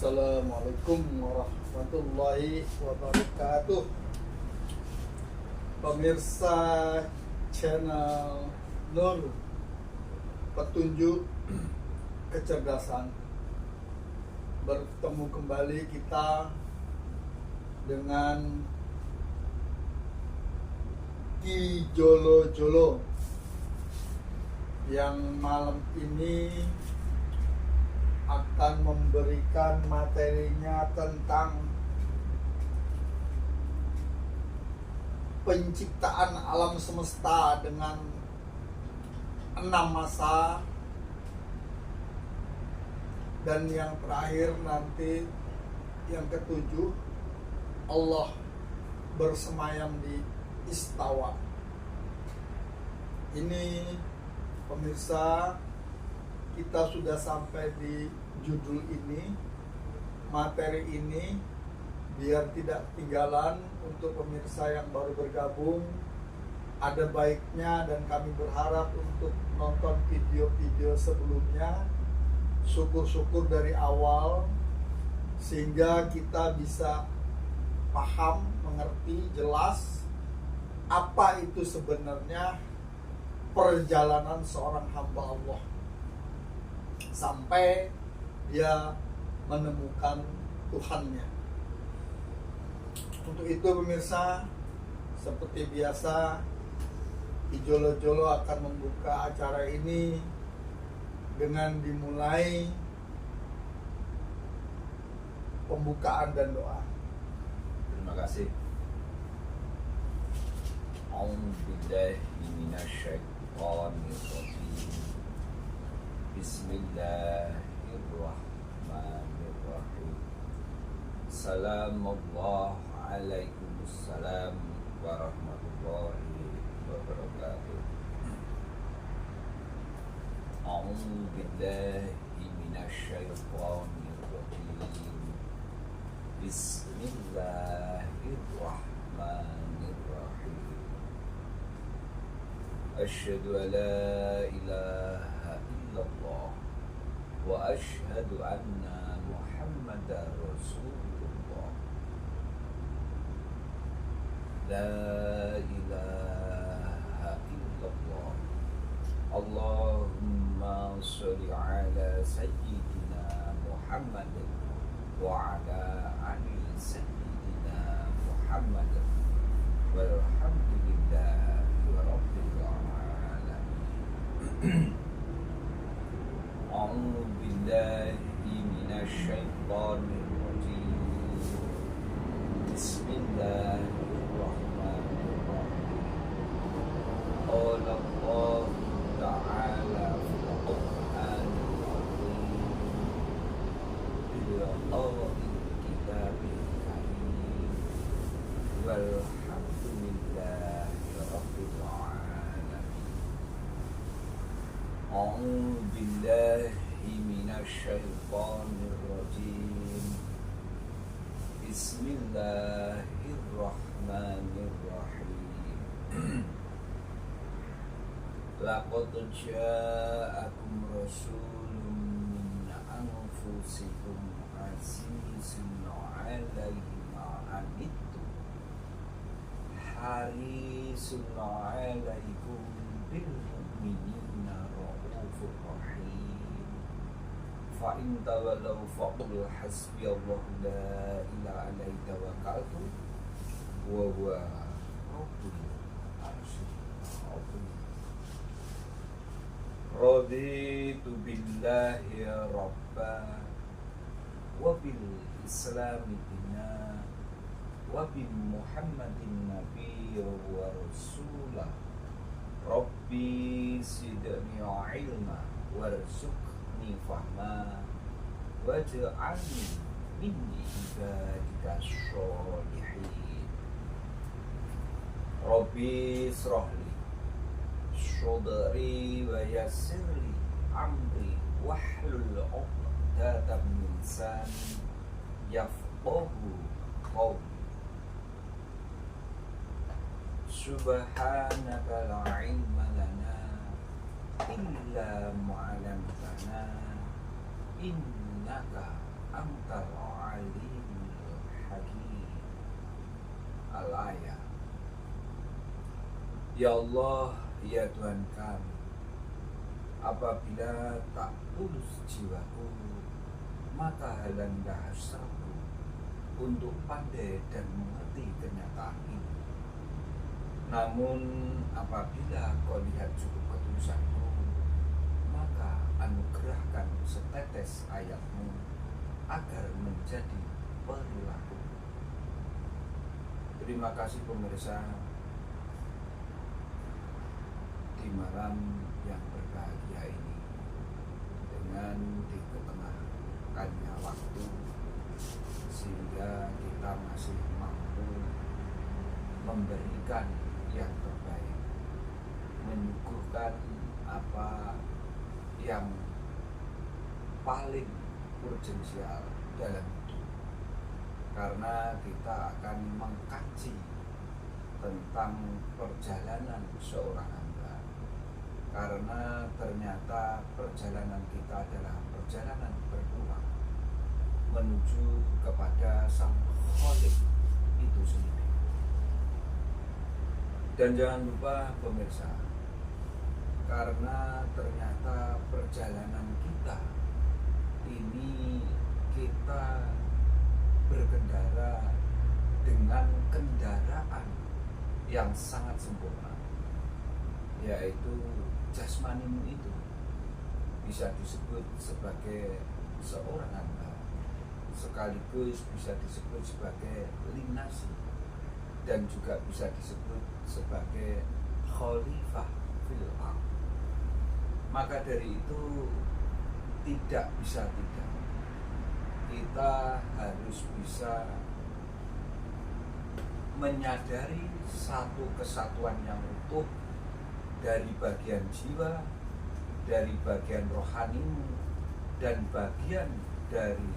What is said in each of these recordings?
Assalamualaikum warahmatullahi wabarakatuh. Pemirsa channel Nur Petunjuk Kecerdasan, bertemu kembali kita dengan Ki Jolo Jolo yang malam ini akan memberikan materinya tentang penciptaan alam semesta dengan 6 masa, dan yang terakhir nanti yang ke-7, Allah bersemayam di istawa. Ini pemirsa, kita sudah sampai di judul ini, materi ini, biar tidak ketinggalan untuk pemirsa yang baru bergabung. Ada baiknya dan kami berharap untuk nonton video-video sebelumnya, syukur-syukur dari awal, sehingga kita bisa paham, mengerti, jelas apa itu sebenarnya perjalanan seorang hamba Allah sampai dia menemukan Tuhannya. Untuk itu pemirsa, seperti biasa, Jolo Jolo akan membuka acara ini dengan dimulai pembukaan dan doa. Terima kasih. A'udzubillahi minasyaitonirrajim. Bismillahirrahmanirrahim. Assalamualaikum Waalaikumsalam warahmatullahi wabarakatuh. A'udzubillahi minasyaitonirrajim. Bismillahirrahmanirrahim. Asyhadu an la ilaha illallah wa asyhadu anna Muhammadar Rasulullah. La ilaha illallah. Allahumma sholli ala sayyidina Muhammad wa ala ali sayyidina Muhammad walhamdulillahi rabbil alamin. A'udzu billahi minasyaitonir rajim. Bismillahirrahmanirrahim. Qala Allah ta'ala fil Qur'anil azim. Bil kitabil karim. Walhamdulillahi rabbil alamin. A'udzu billahi minasyaitonir rajim. Bismillahirrahmanirrahim. Laqad ja'akum rasulun min anfusikum azizun 'alaihi ma 'anittum harisun 'alaikum bil mu'minina ra'ufur rahim. Fa in tawallaw faqul hasbiyallahu la ilaha illa huwa tawakkaltu wa huwa rabbul arsyil azim. Raditu billahi rabban wa bil islami dinan wa bi Muhammadin nabiyya wa rasulah. Rabbi zidni ilma warzuqni fahma waj'alni min ibadika sholihin. Rabbi israhli sadri wa yassirli amri wahlul 'uqdatam min lisani yafqahu qawli. Subhanaka la ilma lana illa ma 'allamtana innaka antal Ya Allah, ya Tuhan kami, apabila tak tulus jiwaku, maka halangilah hasratku untuk pandai dan mengerti kenyataan ini. Namun apabila kau lihat cukup ketulusanku, maka anugerahkan setetes ayatmu agar menjadi perilaku. Terima kasih pemirsa, di malam yang berbahagia ini, dengan di ketengahkannya waktu, sehingga kita masih mampu memberikan yang terbaik, menyuguhkan apa yang paling urgensial dalam hidup, karena kita akan mengkaji tentang perjalanan seorang hamba, karena ternyata perjalanan kita adalah perjalanan berpulang menuju kepada Sang Khalik itu sendiri. Dan jangan lupa pemirsa, karena ternyata perjalanan kita ini, kita berkendara dengan kendaraan yang sangat sempurna, yaitu jasmanimu itu bisa disebut sebagai seorang hamba, sekaligus bisa disebut sebagai linasi, dan juga bisa disebut sebagai khalifah fil ardh. Maka dari itu tidak bisa tidak, kita harus bisa menyadari satu kesatuan yang utuh dari bagian jiwa, dari bagian rohanimu, dan bagian dari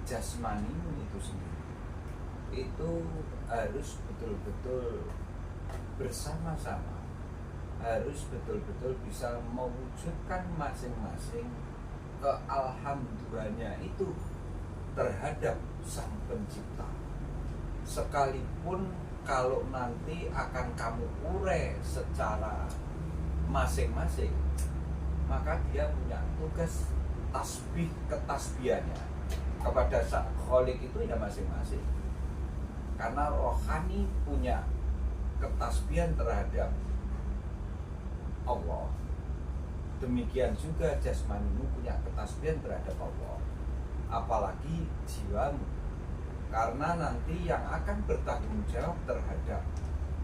jasmanimu itu sendiri. Itu harus betul-betul bersama-sama, harus betul-betul bisa mewujudkan masing-masing kealhamdulillahnya itu terhadap Sang Pencipta. Sekalipun kalau nanti akan kamu urai secara masing-masing, maka dia punya tugas tasbih ketasbihannya kepada Sang Khalik itu ya masing-masing. Karena rohani punya ketasbihan terhadap Allah, demikian juga jasmanimu punya ketasbihan terhadap Allah, apalagi jiwamu, karena nanti yang akan bertanggung jawab terhadap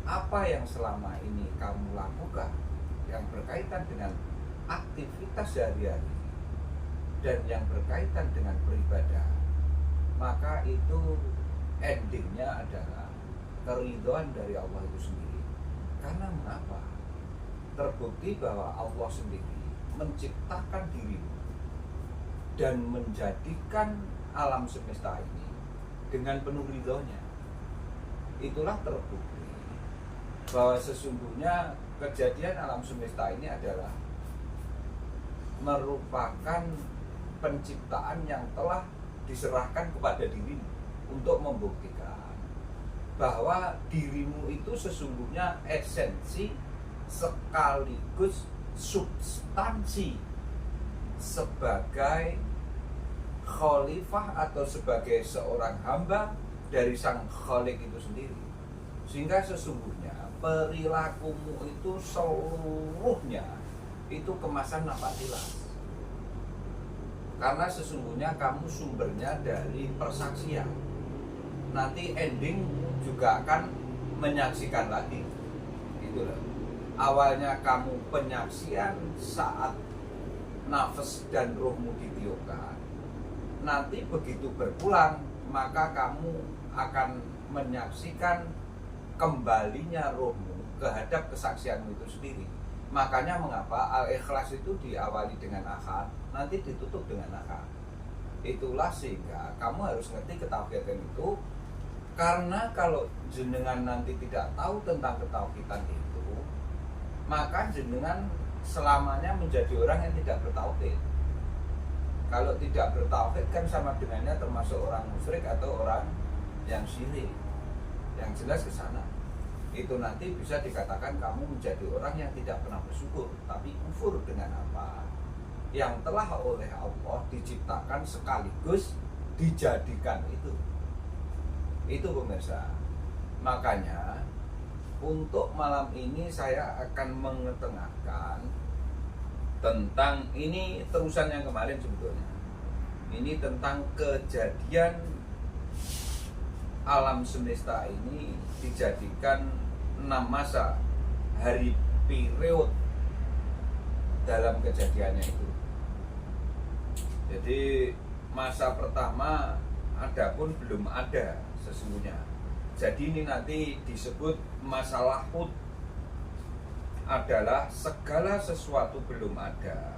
apa yang selama ini kamu lakukan yang berkaitan dengan aktivitas sehari-hari dan yang berkaitan dengan beribadah, maka itu endingnya adalah keridhaan dari Allah itu sendiri. Karena mengapa? Terbukti bahwa Allah sendiri menciptakan dirimu dan menjadikan alam semesta ini dengan penuh ridhonya. Itulah terbukti bahwa sesungguhnya kejadian alam semesta ini adalah merupakan penciptaan yang telah diserahkan kepada dirimu untuk membuktikan bahwa dirimu itu sesungguhnya esensi sekaligus substansi sebagai khalifah atau sebagai seorang hamba dari Sang Khalik itu sendiri. Sehingga sesungguhnya perilakumu itu seluruhnya itu kemasan napatilas. Karena sesungguhnya kamu sumbernya dari persaksian. Nanti ending juga akan menyaksikan lagi. Itulah. Awalnya kamu penyaksian saat nafas dan rohmu ditiupkan. Nanti begitu berpulang, maka kamu akan menyaksikan kembalinya rohmu kehadap kesaksianmu itu sendiri. Makanya mengapa Al-Ikhlas itu diawali dengan akad, nanti ditutup dengan akad. Itulah sehingga kamu harus ngerti ketauhidan itu. Karena kalau jenengan nanti tidak tahu tentang ketauhidan itu, maka jenengan selamanya menjadi orang yang tidak bertauhid. Kalau tidak bertauhid kan sama dengannya termasuk orang musyrik atau orang yang syirik. Yang jelas ke sana. itu nanti bisa dikatakan kamu menjadi orang yang tidak pernah bersyukur, tapi kufur dengan apa yang telah oleh Allah diciptakan sekaligus dijadikan itu pemirsa. Makanya untuk malam ini saya akan mengetengahkan tentang ini terusan yang kemarin sebetulnya. Ini tentang kejadian alam semesta ini dijadikan 6 masa hari period dalam kejadiannya itu. Jadi masa pertama adapun belum ada sesungguhnya. Jadi ini nanti disebut masalah hud, adalah segala sesuatu belum ada.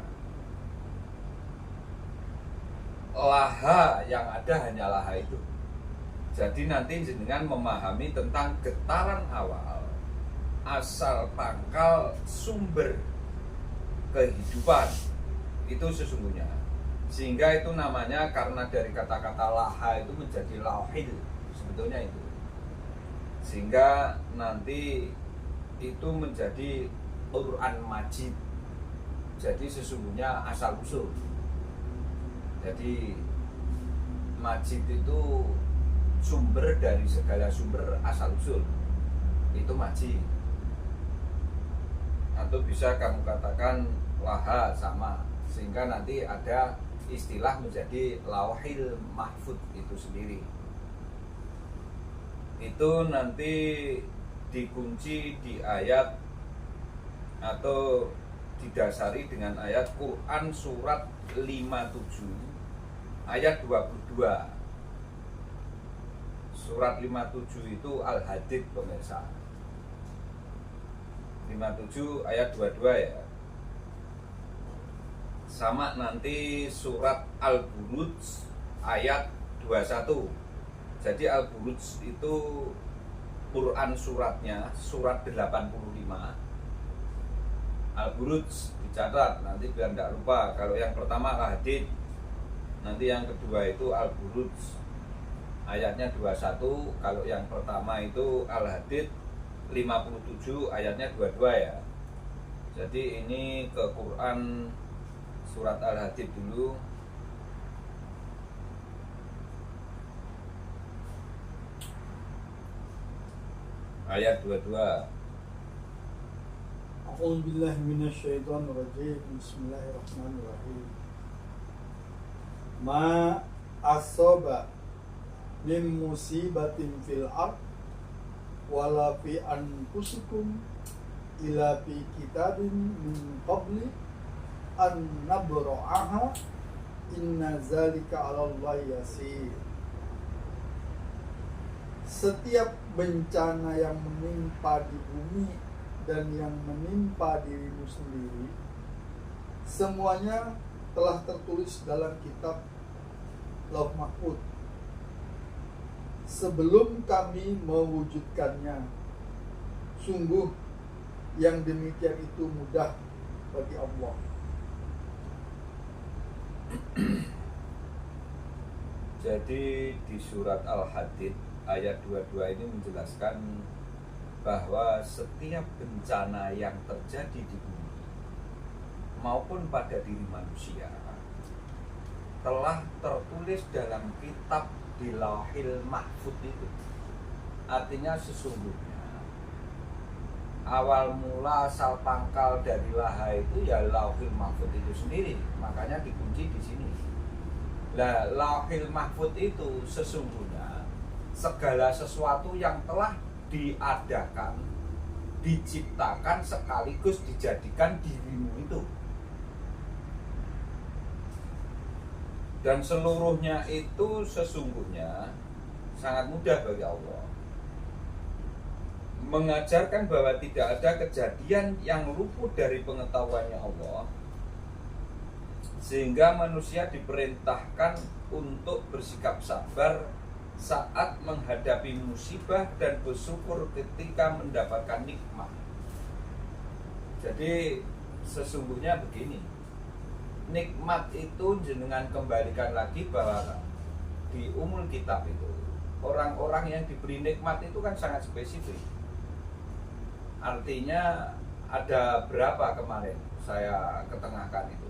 Laha yang ada hanya laha itu. Jadi nanti dengan memahami tentang getaran awal, asal pangkal sumber kehidupan itu sesungguhnya. Sehingga itu namanya karena dari kata-kata laha itu menjadi lauhil sebetulnya itu. Sehingga nanti itu menjadi Quran Majid. Jadi sesungguhnya asal usul. Jadi Majid itu sumber dari segala sumber asal usul. Itu Majid. Atau bisa kamu katakan laha sama. Sehingga nanti ada istilah menjadi Lauhil Mahfud itu sendiri. Itu nanti dikunci di ayat atau didasari dengan ayat Quran surat 57 ayat 22. Surat 57 itu Al-Hadid pemirsa. 57 ayat 22 ya. Sama nanti surat Al-Buruj ayat 21. Jadi Al-Buruj itu Quran suratnya, surat 85. Al-Buruj dicatat nanti biar tidak lupa. Kalau yang pertama Al-Hadid, nanti yang kedua itu Al-Buruj ayatnya 21. Kalau yang pertama itu Al-Hadid 57 ayatnya 22 ya. Jadi ini ke Quran surat Al-Hadid dulu. Ayat 22. A'udzu billahi minasyaitonir rajim. Bismillahirrahmanirrahim. Ma asaba min musibatin fil ard wala fi anfusikum ila fi kitabin min qabli an nabra'aha inna zalika 'alallahi yasir. Setiap bencana yang menimpa di bumi dan yang menimpa dirimu sendiri, semuanya telah tertulis dalam kitab Lauh Mahfuz sebelum kami mewujudkannya. Sungguh yang demikian itu mudah bagi Allah. Jadi di surat Al-Hadid ayat 22 ini menjelaskan bahwa setiap bencana yang terjadi di bumi maupun pada diri manusia telah tertulis dalam kitab di Lauhil Mahfud itu. Artinya sesungguhnya awal mula asal pangkal dari laha itu ya Lauhil Mahfud itu sendiri. Makanya dikunci di sini. Nah, Lauhil Mahfud itu sesungguhnya segala sesuatu yang telah diadakan, diciptakan sekaligus dijadikan dirimu itu. Dan seluruhnya itu sesungguhnya sangat mudah bagi Allah. Mengajarkan bahwa tidak ada kejadian yang luput dari pengetahuannya Allah, sehingga manusia diperintahkan untuk bersikap sabar saat menghadapi musibah dan bersyukur ketika mendapatkan nikmat. Jadi sesungguhnya begini, nikmat itu jenengan kembalikan lagi bahwa di umul kitab itu orang-orang yang diberi nikmat itu kan sangat spesifik. Artinya ada berapa kemarin saya ketengahkan itu.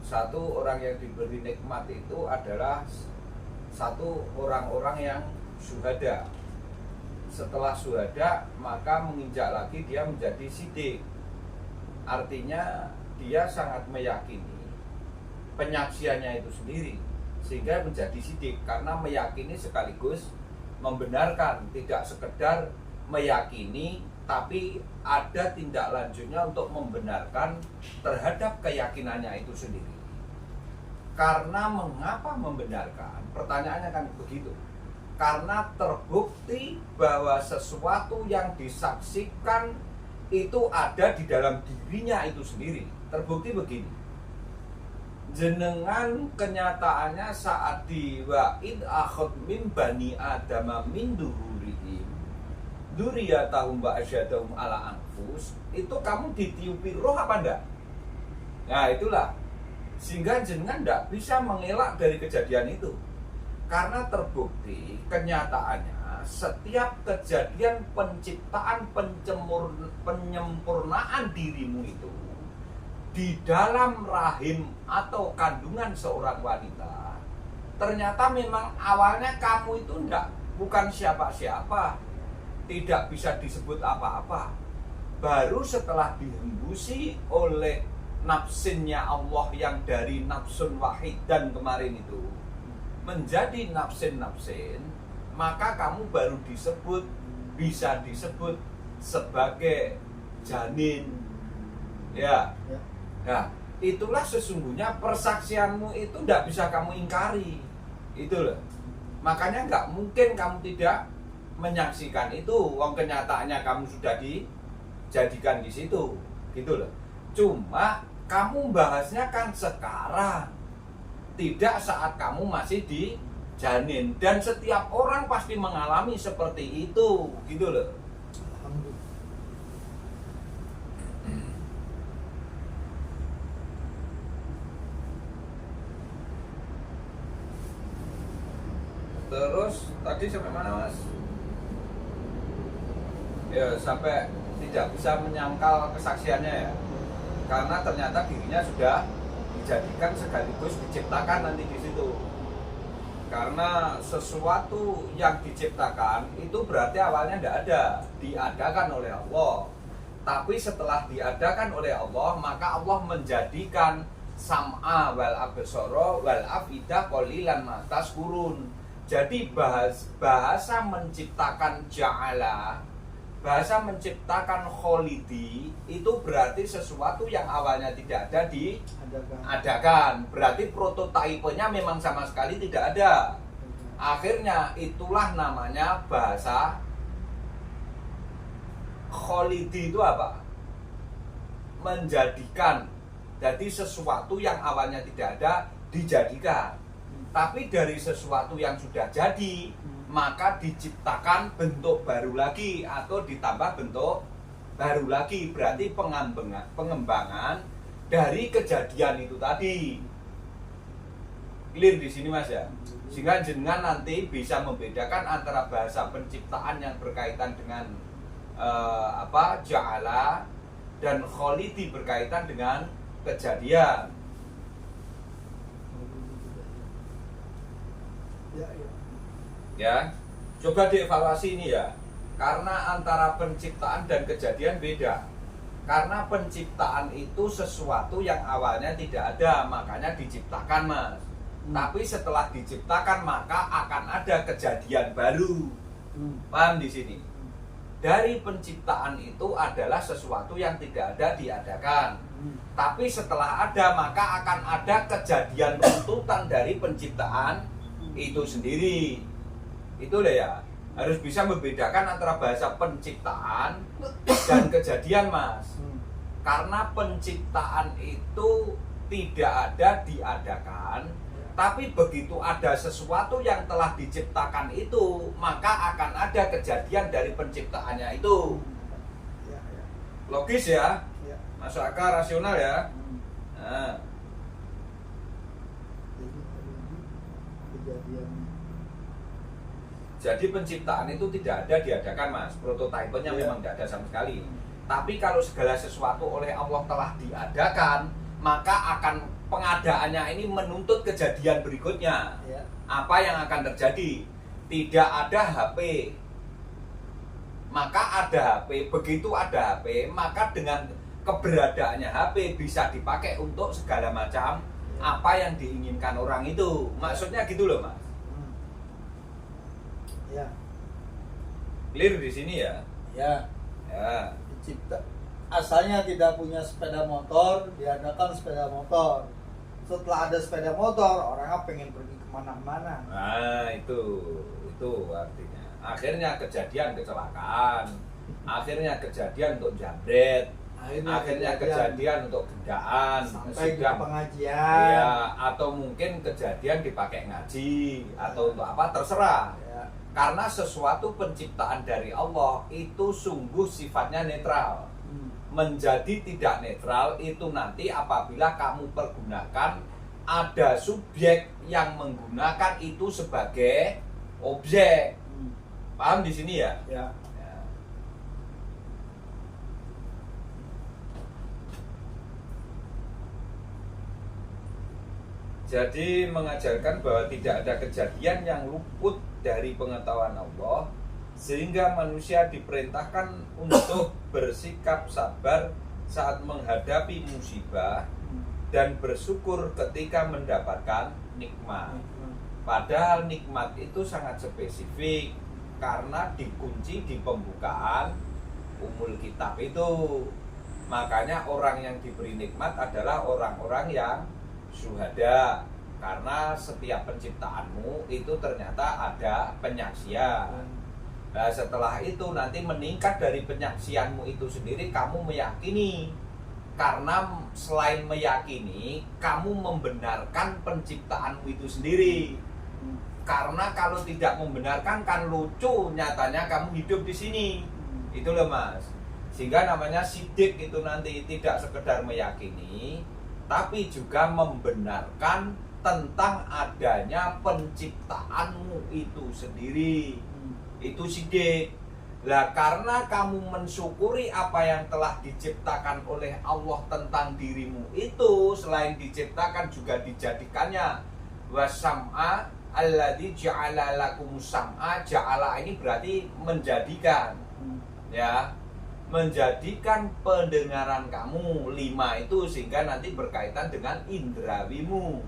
Satu, orang yang diberi nikmat itu adalah satu orang-orang yang syuhada. Setelah syuhada maka menginjak lagi dia menjadi siddiq. Artinya dia sangat meyakini penyaksiannya itu sendiri sehingga menjadi siddiq, karena meyakini sekaligus membenarkan, tidak sekedar meyakini tapi ada tindak lanjutnya untuk membenarkan terhadap keyakinannya itu sendiri. Karena mengapa membenarkan? Pertanyaannya kan begitu. Karena terbukti bahwa sesuatu yang disaksikan itu ada di dalam dirinya itu sendiri. Terbukti begini. Jenengan kenyataannya saat di wa'id akhad min bani adama min duhurihim dzurriyyatahum wa asyhadahum ala anfus, itu kamu ditiupi roh apa enggak? Nah itulah, sehingga jenengan enggak bisa mengelak dari kejadian itu. Karena terbukti kenyataannya setiap kejadian penciptaan penyempurnaan dirimu itu di dalam rahim atau kandungan seorang wanita, ternyata memang awalnya kamu itu bukan siapa-siapa, tidak bisa disebut apa-apa. Baru setelah dihembusi oleh nafsinnya Allah yang dari nafsun wahid dan kemarin itu menjadi nafsin-nafsin, maka kamu baru bisa disebut sebagai janin. Ya. Nah, itulah sesungguhnya persaksianmu itu tidak bisa kamu ingkari. Itu loh. Makanya nggak mungkin kamu tidak menyaksikan itu. Wong kenyataannya kamu sudah dijadikan di situ. Gitu loh. Cuma kamu bahasnya kan sekarang, tidak saat kamu masih di janin. Dan setiap orang pasti mengalami seperti itu. Gitu loh. Terus tadi sampai mana mas? Ya sampai tidak bisa menyangkal kesaksiannya ya, karena ternyata dirinya sudah dijadikan sekaligus diciptakan nanti di situ. Karena sesuatu yang diciptakan itu berarti awalnya tidak ada, diadakan oleh Allah. Tapi setelah diadakan oleh Allah, maka Allah menjadikan sam'a wal absara wal afidah qalilan ma tashkurun. Jadi bahasa menciptakan ja'ala, bahasa menciptakan kholidi, itu berarti sesuatu yang awalnya tidak ada diadakan. Berarti prototipenya memang sama sekali tidak ada. Akhirnya itulah namanya bahasa kholidi. Itu apa? Menjadikan. Jadi sesuatu yang awalnya tidak ada dijadikan. Tapi dari sesuatu yang sudah jadi, maka diciptakan bentuk baru lagi atau ditambah bentuk baru lagi. Berarti pengembangan dari kejadian itu tadi. Clear di sini mas ya? Sehingga jenengan nanti bisa membedakan antara bahasa penciptaan yang berkaitan dengan ja'ala, dan kholidi berkaitan dengan kejadian. Ya, coba dievaluasi ini ya. Karena antara penciptaan dan kejadian beda. Karena penciptaan itu sesuatu yang awalnya tidak ada, makanya diciptakan mas. Tapi setelah diciptakan maka akan ada kejadian baru. Paham di sini? Dari penciptaan itu adalah sesuatu yang tidak ada diadakan. Tapi setelah ada maka akan ada kejadian runtutan dari penciptaan itu sendiri. Itu lah ya, harus bisa membedakan antara bahasa penciptaan dan kejadian mas. Karena penciptaan itu tidak ada diadakan, tapi begitu ada sesuatu yang telah diciptakan itu, maka akan ada kejadian dari penciptaannya itu. Logis ya, masuk akal, rasional ya. Nah. Jadi kejadian Jadi penciptaan itu tidak ada diadakan mas, prototipenya Iya. memang tidak ada sama sekali. Tapi kalau segala sesuatu oleh Allah telah diadakan, maka akan pengadaannya ini menuntut kejadian berikutnya. Ya. Apa yang akan terjadi? Tidak ada HP, maka ada HP. Begitu ada HP, maka dengan keberadaannya HP bisa dipakai untuk segala macam apa yang diinginkan orang itu. Maksudnya gitu loh mas. Ya. Clear di sini ya? Ya. Ya. Dicipta. Asalnya tidak punya sepeda motor, diadakan sepeda motor. Setelah ada sepeda motor, orang pengen pergi kemana-mana. Nah itu artinya. Akhirnya kejadian kecelakaan, akhirnya kejadian untuk jambret, akhirnya kejadian untuk gendaan, sampai di sidang. pengajian. Iya, atau mungkin kejadian dipakai ngaji atau untuk apa terserah. Ya. Karena sesuatu penciptaan dari Allah itu sungguh sifatnya netral. Menjadi tidak netral itu nanti apabila kamu pergunakan ada subjek yang menggunakan itu sebagai objek. Paham di sini ya? Ya. Ya. Jadi mengajarkan bahwa tidak ada kejadian yang luput dari pengetahuan Allah, sehingga manusia diperintahkan untuk bersikap sabar saat menghadapi musibah dan bersyukur ketika mendapatkan nikmat. Padahal nikmat itu sangat spesifik karena dikunci di pembukaan umul kitab itu. Makanya orang yang diberi nikmat adalah orang-orang yang syuhada, karena setiap penciptaanmu itu ternyata ada penyaksian. Nah setelah itu nanti meningkat dari penyaksianmu itu sendiri, kamu meyakini. Karena selain meyakini, kamu membenarkan penciptaanmu itu sendiri. Karena kalau tidak membenarkan kan lucu, nyatanya kamu hidup di sini. Itu loh mas. Sehingga namanya sidik itu nanti tidak sekedar meyakini, tapi juga membenarkan tentang adanya penciptaanmu itu sendiri. Itu sidik. Lah karena kamu mensyukuri apa yang telah diciptakan oleh Allah tentang dirimu itu, selain diciptakan juga dijadikannya wasam'a alladzi ja'ala lakumus sam'a. Ja'ala ini berarti menjadikan, ya, menjadikan pendengaran kamu 5 itu, sehingga nanti berkaitan dengan indrawimu.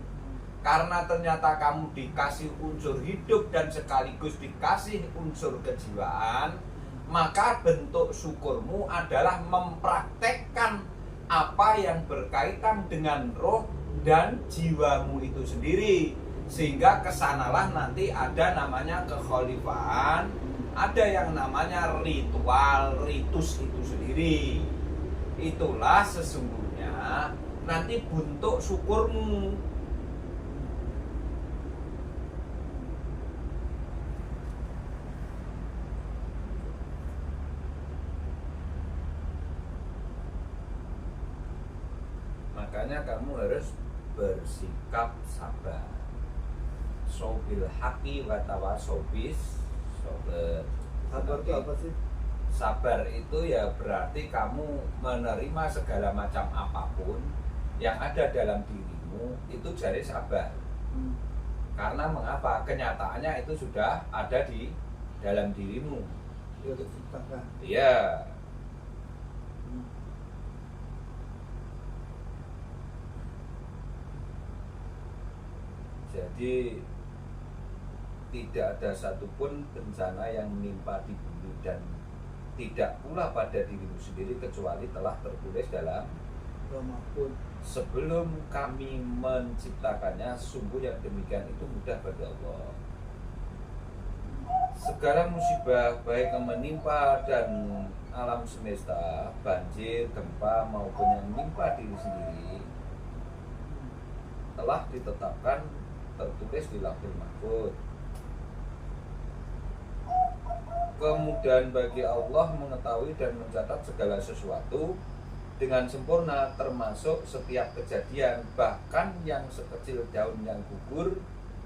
Karena ternyata kamu dikasih unsur hidup dan sekaligus dikasih unsur kejiwaan, maka bentuk syukurmu adalah mempraktekkan apa yang berkaitan dengan roh dan jiwamu itu sendiri. Sehingga kesanalah nanti ada namanya kekhalifahan, ada yang namanya ritual, ritus itu sendiri. Itulah sesungguhnya nanti bentuk syukurmu. Makanya kamu harus bersikap sabar. Sobil haqi wa tawasobis. Sabar itu apa sih? Sabar itu ya berarti kamu menerima segala macam apapun yang ada dalam dirimu, itu jadi sabar. Karena mengapa? Kenyataannya itu sudah ada di dalam dirimu. Dia diciptakan. Iya. Jadi tidak ada satupun bencana yang menimpa di bumi dan tidak pula pada dirimu sendiri kecuali telah tertulis dalam Mahfuz. sebelum kami menciptakannya. Sungguh yang demikian itu mudah bagi Allah. Segala musibah baik yang menimpa dan alam semesta, banjir, gempa maupun yang menimpa diri sendiri, telah ditetapkan tertulis di Lauhul Mahfuz. Kemudian bagi Allah mengetahui dan mencatat segala sesuatu dengan sempurna, termasuk setiap kejadian, bahkan yang sekecil daun yang gugur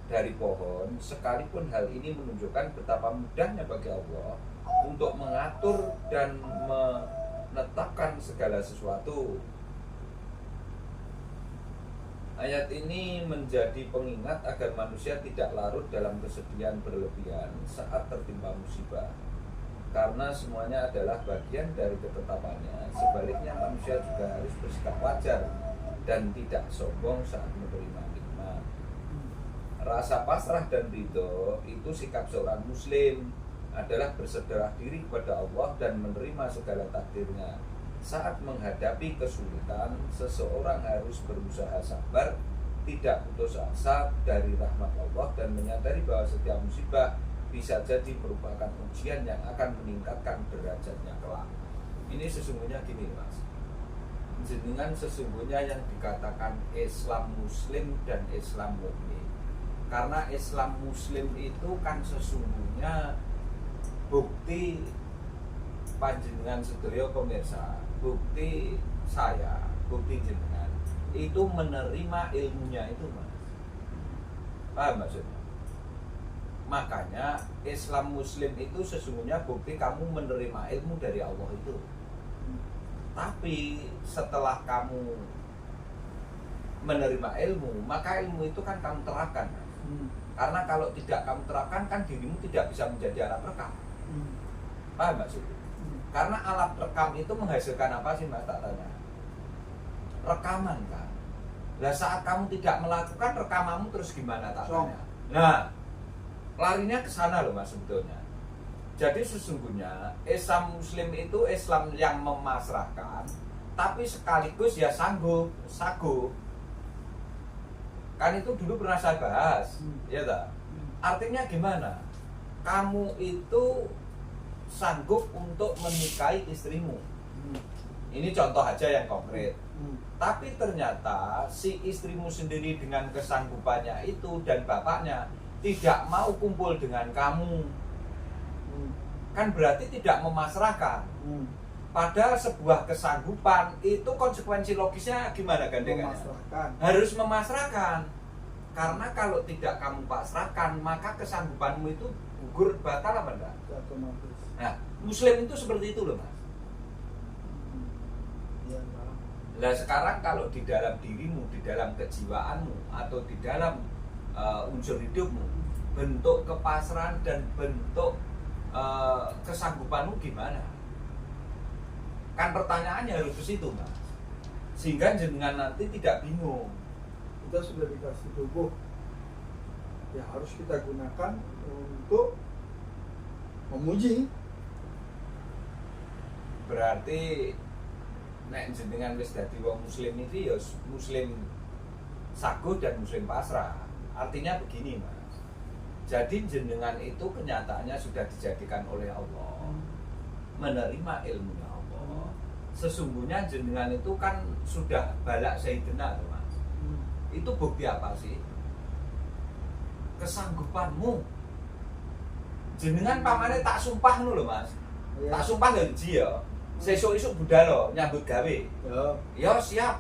dari pohon, sekalipun hal ini menunjukkan betapa mudahnya bagi Allah untuk mengatur dan menetapkan segala sesuatu. Ayat ini menjadi pengingat agar manusia tidak larut dalam kesedihan berlebihan saat tertimpa musibah, karena semuanya adalah bagian dari ketetapannya. Sebaliknya, manusia juga harus bersikap wajar dan tidak sombong saat menerima nikmat. Rasa pasrah dan ridho itu sikap seorang muslim, adalah berserah diri kepada Allah dan menerima segala takdirnya. Saat menghadapi kesulitan, seseorang harus berusaha sabar, tidak putus asa dari rahmat Allah, dan menyadari bahwa setiap musibah bisa jadi merupakan ujian yang akan meningkatkan derajatnya kelak. Ini sesungguhnya gini, Mas. Jenengan sesungguhnya yang dikatakan Islam Muslim dan Islam Mukmin. Karena Islam Muslim itu kan sesungguhnya bukti panjenengan sedaya pemirsa, bukti saya, bukti jenengan itu menerima ilmunya itu, Mas. Paham maksudnya? Makanya Islam Muslim itu sesungguhnya bukti kamu menerima ilmu dari Allah itu. Tapi setelah kamu menerima ilmu, maka ilmu itu kan kamu terapkan, Mas. Karena kalau tidak kamu terapkan, kan dirimu tidak bisa menjadi alat rekam. Paham maksudnya? Karena alat rekam itu menghasilkan apa sih, Mas, tak tanya? Rekaman kan. Nah, saat kamu tidak melakukan rekamanmu terus gimana, tak tanya? Nah, larinya ke sana loh, Mas, sebetulnya. Jadi sesungguhnya Islam Muslim itu Islam yang memasrahkan, tapi sekaligus ya sanggup, saguh. Kan itu dulu pernah saya bahas, ya tak? Artinya gimana? Kamu itu sanggup untuk menikahi istrimu. Ini contoh aja yang konkret. Tapi ternyata si istrimu sendiri dengan kesanggupannya itu dan bapaknya tidak mau kumpul dengan kamu. Kan berarti tidak memasrahkan. Padahal sebuah kesanggupan itu konsekuensi logisnya gimana gandengannya? Harus memasrahkan. Karena kalau tidak kamu pasrahkan, maka kesanggupanmu itu gugur, batal apa enggak? Nah, Muslim itu seperti itu loh, Mas. Nah, sekarang kalau di dalam dirimu, di dalam kejiwaanmu, atau di dalam unsur hidupmu, bentuk kepasrahan dan bentuk kesanggupanmu gimana? Kan pertanyaannya harus ke situ, Mas. Sehingga jenengan nanti tidak bingung. Kita sudah dikasih tubuh, ya harus kita gunakan untuk memuji. Berarti nek jenengan wis dadi wong muslim iki ya muslim saguh dan muslim pasrah. Artinya begini, Mas. Jadi jenengan itu kenyataannya sudah dijadikan oleh Allah, menerima ilmunya Allah. Sesungguhnya jenengan itu kan sudah balak sayyidina tuh, Mas. Itu bukti apa sih? Kesanggupanmu. Jenengan pamane tak sumpah ngono lho, Mas. Ya. Tak sumpah lho ji ya. Sesuk-esuk budal lho nyambut gawe. Ya siap.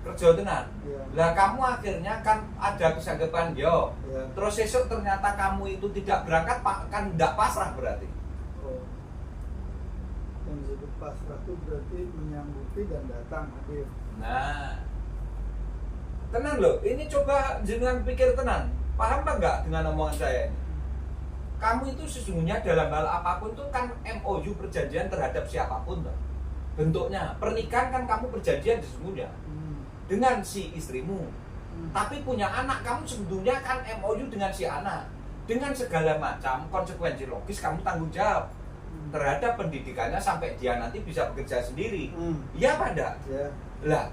Kerja tenan. Ya. Lah kamu akhirnya kan ada kesanggupan yo. Ya. Terus sesuk ternyata kamu itu tidak berangkat, kan tidak pasrah berarti. Oh. Yang disebut pasrah itu berarti menyanggupi dan datang hadir. Nah, tenang loh, ini coba jenengan pikir tenang. Paham apa enggak dengan omongan saya ini? Kamu itu sesungguhnya dalam hal apapun itu kan MOU, perjanjian terhadap siapapun toh. Bentuknya, pernikahan kan kamu perjanjian sesungguhnya dengan si istrimu. Tapi punya anak, kamu sebetulnya kan MOU dengan si anak. Dengan segala macam konsekuensi logis kamu tanggung jawab terhadap pendidikannya sampai dia nanti bisa bekerja sendiri. Iya apa enggak? Ya. Lah,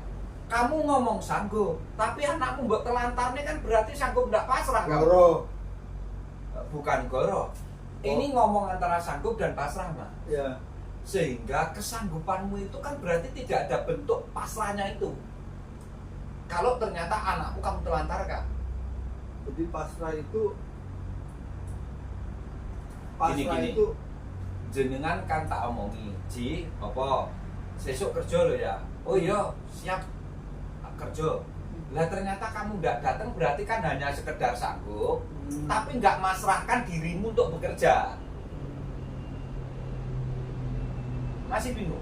kamu ngomong sanggup, tapi anakmu mbok telantarnya kan berarti sanggup enggak pasrah kamu. Goro. Bukan goro. Ini ngomong antara sanggup dan pasrah, Mas. Ya. Sehingga kesanggupanmu itu kan berarti tidak ada bentuk pasrahnya itu. Kalau ternyata anakmu kamu telantarkan. Jadi pasrah itu Gini. itu Jenengan kan tak omongi, Ji, apa? Sesuk kerja lho ya. Oh iya, siap kerja. Lah ternyata kamu nggak datang berarti kan hanya sekedar sanggup, tapi nggak masrahkan dirimu untuk bekerja. Masih bingung?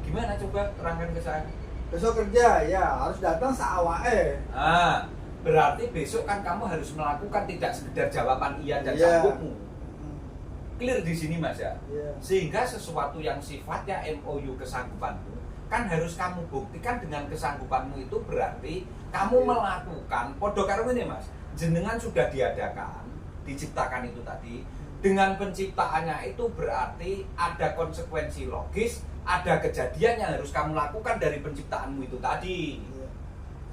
Gimana coba terangkan ke saya? Besok kerja ya harus datang seawae. Ah, berarti besok kan kamu harus melakukan tidak sekedar jawaban iya dan Iya. sanggupmu. Clear di sini Mas ya. Iya. Sehingga sesuatu yang sifatnya MOU kesanggupanmu kan harus kamu buktikan dengan kesanggupanmu itu berarti kamu melakukan podo karo ini Mas. Jenengan sudah diadakan, diciptakan itu tadi. Dengan penciptaannya itu berarti ada konsekuensi logis, ada kejadian yang harus kamu lakukan dari penciptaanmu itu tadi. Iya.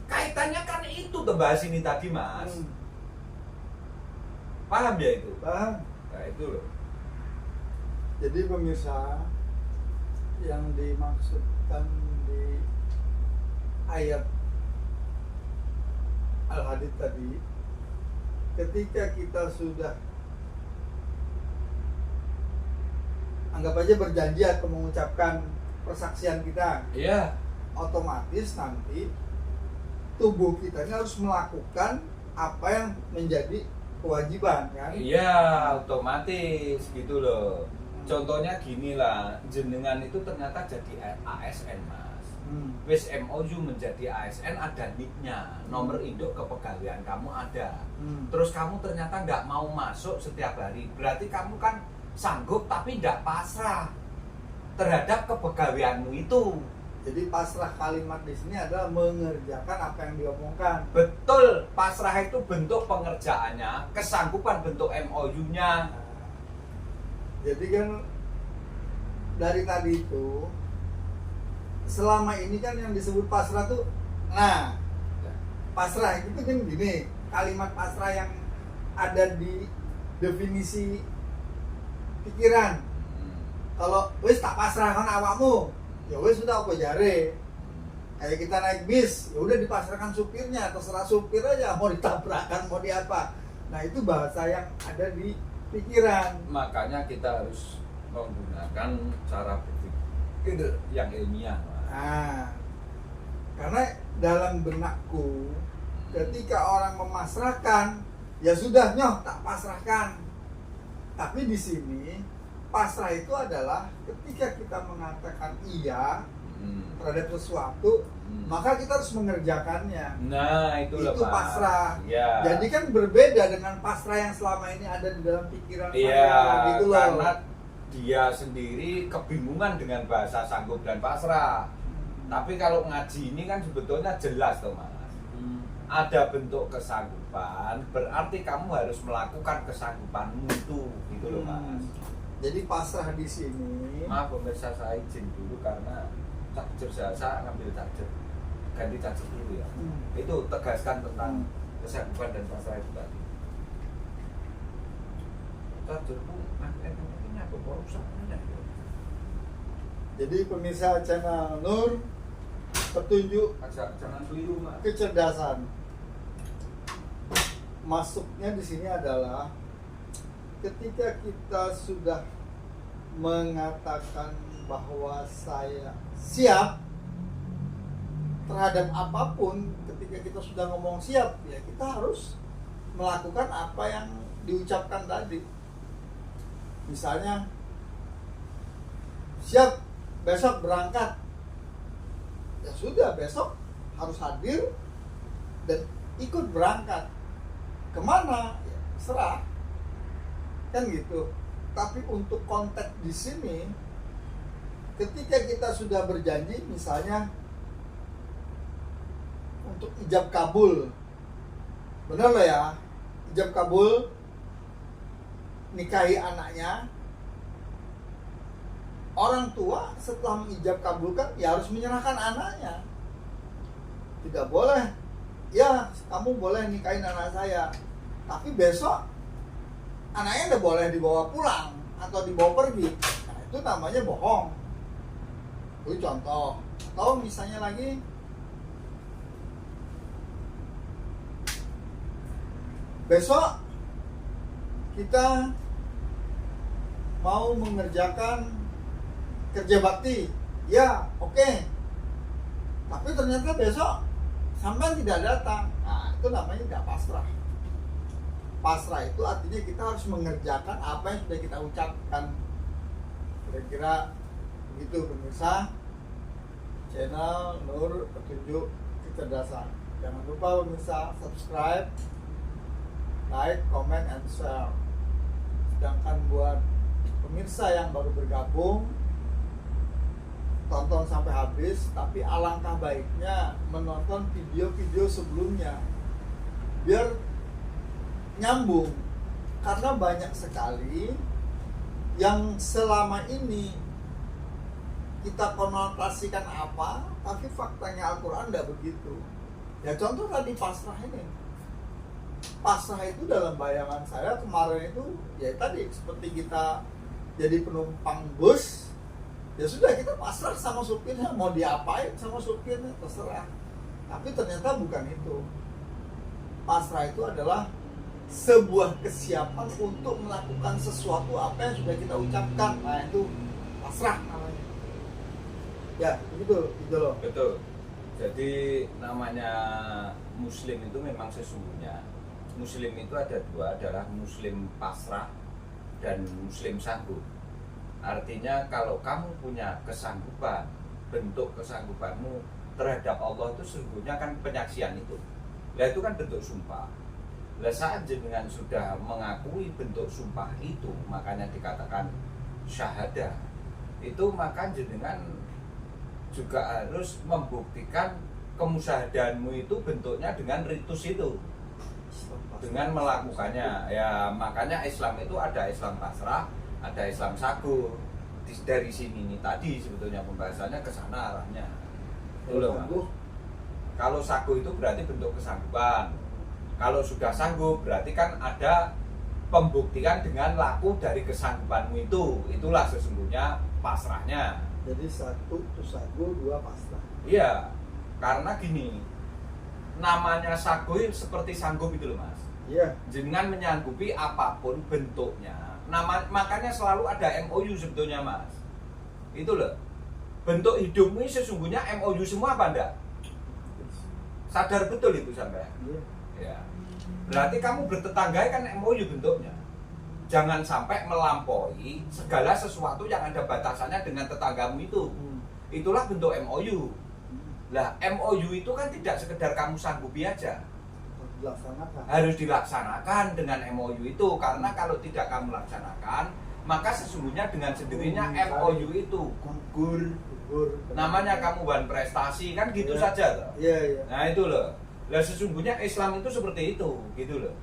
Kaitannya kan itu bahas ini tadi Mas. Hmm. Paham ya itu? Paham. Nah itu loh. Jadi pemirsa, yang dimaksudkan di ayat Al-Hadid tadi, ketika kita sudah anggap aja berjanji atau mengucapkan persaksian kita, Iya. otomatis nanti tubuh kita ini harus melakukan apa yang menjadi kewajiban kan? Iya, otomatis gitu loh. Contohnya gini lah, jenengan itu ternyata jadi ASN Mas. Wis MOU menjadi ASN ada NIK-nya, nomor induk kepegawaian kamu ada. Terus kamu ternyata nggak mau masuk setiap hari, berarti kamu kan sanggup tapi nggak pasrah terhadap kepegawaianmu itu. Jadi pasrah kalimat di sini adalah mengerjakan apa yang diomongkan. Betul, pasrah itu bentuk pengerjaannya, kesanggupan bentuk MOU-nya. Jadi kan dari tadi itu selama ini kan yang disebut pasrah tuh, nah pasrah itu kan gini, kalimat pasrah yang ada di definisi pikiran. Kalau wis tak pasrahkan awakmu, ya wis sudah apa jare. Kayak kita naik bis, ya udah dipasrahkan supirnya, terserah supir aja mau ditabrakkan mau di apa. Nah itu bahasa yang ada di pikiran. Makanya kita harus menggunakan cara berpikir yang ilmiah. Nah, karena dalam benakku ketika orang memasrahkan, ya sudah nyoh tak pasrahkan. Tapi di sini pasrah itu adalah ketika kita mengatakan iya terhadap sesuatu, maka kita harus mengerjakannya. Nah, itu Itu Mas. pasrah. Ya. Jadi kan berbeda dengan pasrah yang selama ini ada di dalam pikiran Iya, saya, gitu loh. karena dia sendiri kebingungan dengan bahasa sanggup dan pasrah. Tapi kalau ngaji ini kan sebetulnya jelas toh Mas. Ada bentuk kesanggupan, berarti kamu harus melakukan kesanggupanmu itu, gitu loh Mas. Jadi pasrah di sini. Maaf pemirsa, saya izin dulu karena charger saya ngambil charger, ganti charger dulu ya. Itu tegaskan tentang kesanggupan dan pasrah itu tadi. Chargerku ini apa kok rusak? Jadi pemirsa channel Nur, petunjuk Jangan keliru Mas. kecerdasan. Masuknya di sini adalah ketika kita sudah mengatakan bahwa saya siap terhadap apapun, ketika kita sudah ngomong siap, ya kita harus melakukan apa yang diucapkan tadi. Misalnya siap besok berangkat, ya sudah besok harus hadir dan ikut berangkat. Kemana? Ya, serah, kan gitu. Tapi untuk konteks di sini, ketika kita sudah berjanji, misalnya untuk ijab kabul, benar loh ya, ijab kabul, nikahi anaknya, orang tua setelah mengijab kabulkan, ya harus menyerahkan anaknya. Tidak boleh, ya kamu boleh nikahin anak saya, tapi besok anaknya udah boleh dibawa pulang atau dibawa pergi. Nah itu namanya bohong. Itu contoh. Atau misalnya lagi, besok kita mau mengerjakan kerja bakti, ya oke. Tapi ternyata besok sampai tidak datang. Nah, itu namanya tidak pasrah. Pasrah itu artinya kita harus mengerjakan apa yang sudah kita ucapkan. Kira-kira begitu pemirsa channel Nur Petunjuk Kecerdasan. Jangan lupa pemirsa subscribe, like, comment, and share. Sedangkan buat pemirsa yang baru bergabung, tonton sampai habis, tapi alangkah baiknya menonton video-video sebelumnya biar nyambung, karena banyak sekali yang selama ini kita konotasikan apa, tapi faktanya Al-Quran tidak begitu. Ya contoh tadi pasrah ini, pasrah itu dalam bayangan saya kemarin itu ya tadi seperti kita jadi penumpang bus, ya sudah kita pasrah sama supirnya, mau diapain sama supirnya terserah. Tapi ternyata bukan itu. Pasrah itu adalah sebuah kesiapan untuk melakukan sesuatu apa yang sudah kita ucapkan. Nah itu pasrah namanya. Ya begitu, gitu loh. Betul. Jadi namanya muslim itu memang sesungguhnya muslim itu ada dua, adalah muslim pasrah dan muslim sanggup. Artinya kalau kamu punya kesanggupan, bentuk kesanggupanmu terhadap Allah itu sesungguhnya kan penyaksian itu. Nah itu kan bentuk sumpah. Lah saat jenengan sudah mengakui bentuk sumpah itu, makanya dikatakan syahadah. Itu maka jenengan juga harus membuktikan kemusyahadaanmu itu bentuknya dengan ritus itu, dengan melakukannya. Ya makanya Islam itu ada Islam pasrah, ada Islam sagu. Dari sini nih tadi sebetulnya pembahasannya ke sana arahnya. Kalau sagu itu berarti bentuk kesanggupan. Kalau sudah sanggup berarti kan ada pembuktian dengan laku dari kesanggupanmu itu. Itulah sesungguhnya pasrahnya. Jadi satu itu sagu, dua pasrah. Iya, karena gini, namanya sagu seperti sanggup itu loh mas. Iya. Jangan menyanggupi apapun bentuknya. Makanya selalu ada MOU sebetulnya mas. Itu loh. Bentuk hidupmu ini sesungguhnya MOU semua apa enggak? Sadar betul itu sampai. Iya. Ya. Berarti kamu bertetangga kan MOU bentuknya. Jangan sampai melampaui segala sesuatu yang ada batasannya dengan tetanggamu itu. Itulah bentuk MOU. Lah MOU itu kan tidak sekedar kamu sanggupi aja. Harus dilaksanakan dengan MOU itu, karena kalau tidak kamu laksanakan, maka sesungguhnya dengan sendirinya MOU itu gugur. Namanya kamu ban prestasi kan gitu saja loh. Iya. Nah itu loh. Lah sesungguhnya Islam itu seperti itu, gitu loh.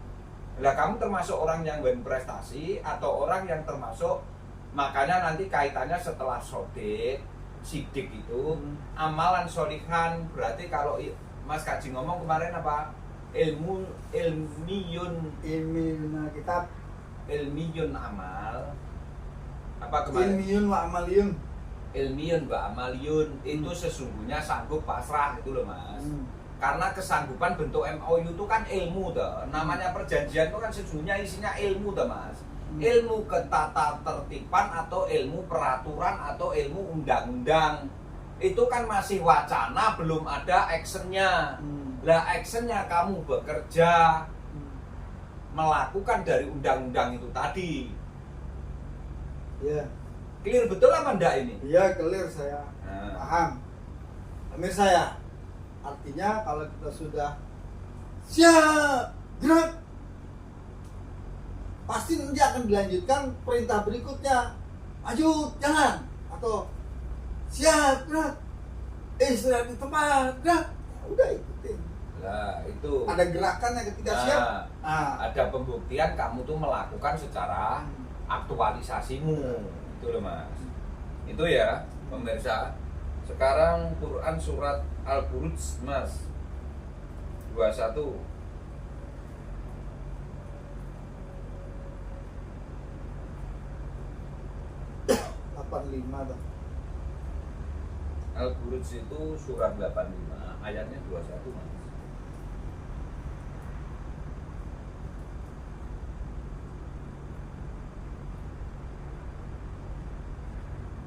Lah kamu termasuk orang yang berprestasi atau orang yang termasuk, makanya nanti kaitannya setelah sidik itu amalan solihan. Berarti kalau Mas Kaji ngomong kemarin apa? Ilmiyun kitab ilmiyun amal apa kemarin? Ilmiyun wa amaliyun itu sesungguhnya sanggup pasrah itu loh mas. Karena kesanggupan bentuk MOU itu kan ilmu toh. Namanya perjanjian itu kan sesungguhnya isinya ilmu toh mas. Ilmu ketata tertiban atau ilmu peraturan atau ilmu undang-undang. Itu kan masih wacana, belum ada actionnya. Lah actionnya kamu bekerja melakukan dari undang-undang itu tadi. Iya. Clear betul apa enggak ini? Iya, clear saya. Paham. Pemirsa ya. Artinya kalau kita sudah siap gerak, pasti nanti akan dilanjutkan perintah berikutnya. Maju, jalan, atau siap gerak, istirahat di tempat, gerak. Ya, udah ikutin. Nah, itu ada gerakannya ketika siap. Ada pembuktian kamu tuh melakukan secara aktualisasimu. Itu loh mas. Itu ya pemirsa. Sekarang Quran surat Al-Buruj mas 21. Al-Buruj itu surat 85 ayatnya 21 mas.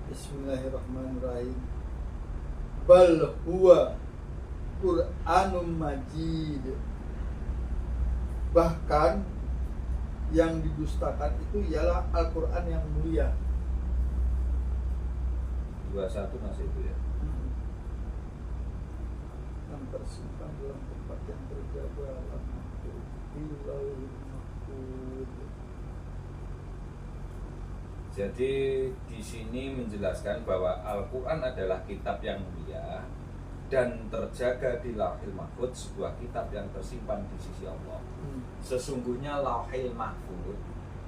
Bismillahirrahmanirrahim. Bal huwa Qur'anum Majid. Bahkan yang didustakan itu ialah Al-Quran yang mulia. 21 masih itu ya. Yang tersimpan dalam tempat yang terjaga di Lauhul Mahfuz. Jadi di sini menjelaskan bahwa Al-Quran adalah kitab yang mulia dan terjaga di Lauhil Mahfuz, sebuah kitab yang tersimpan di sisi Allah. Sesungguhnya Lauhil Mahfuz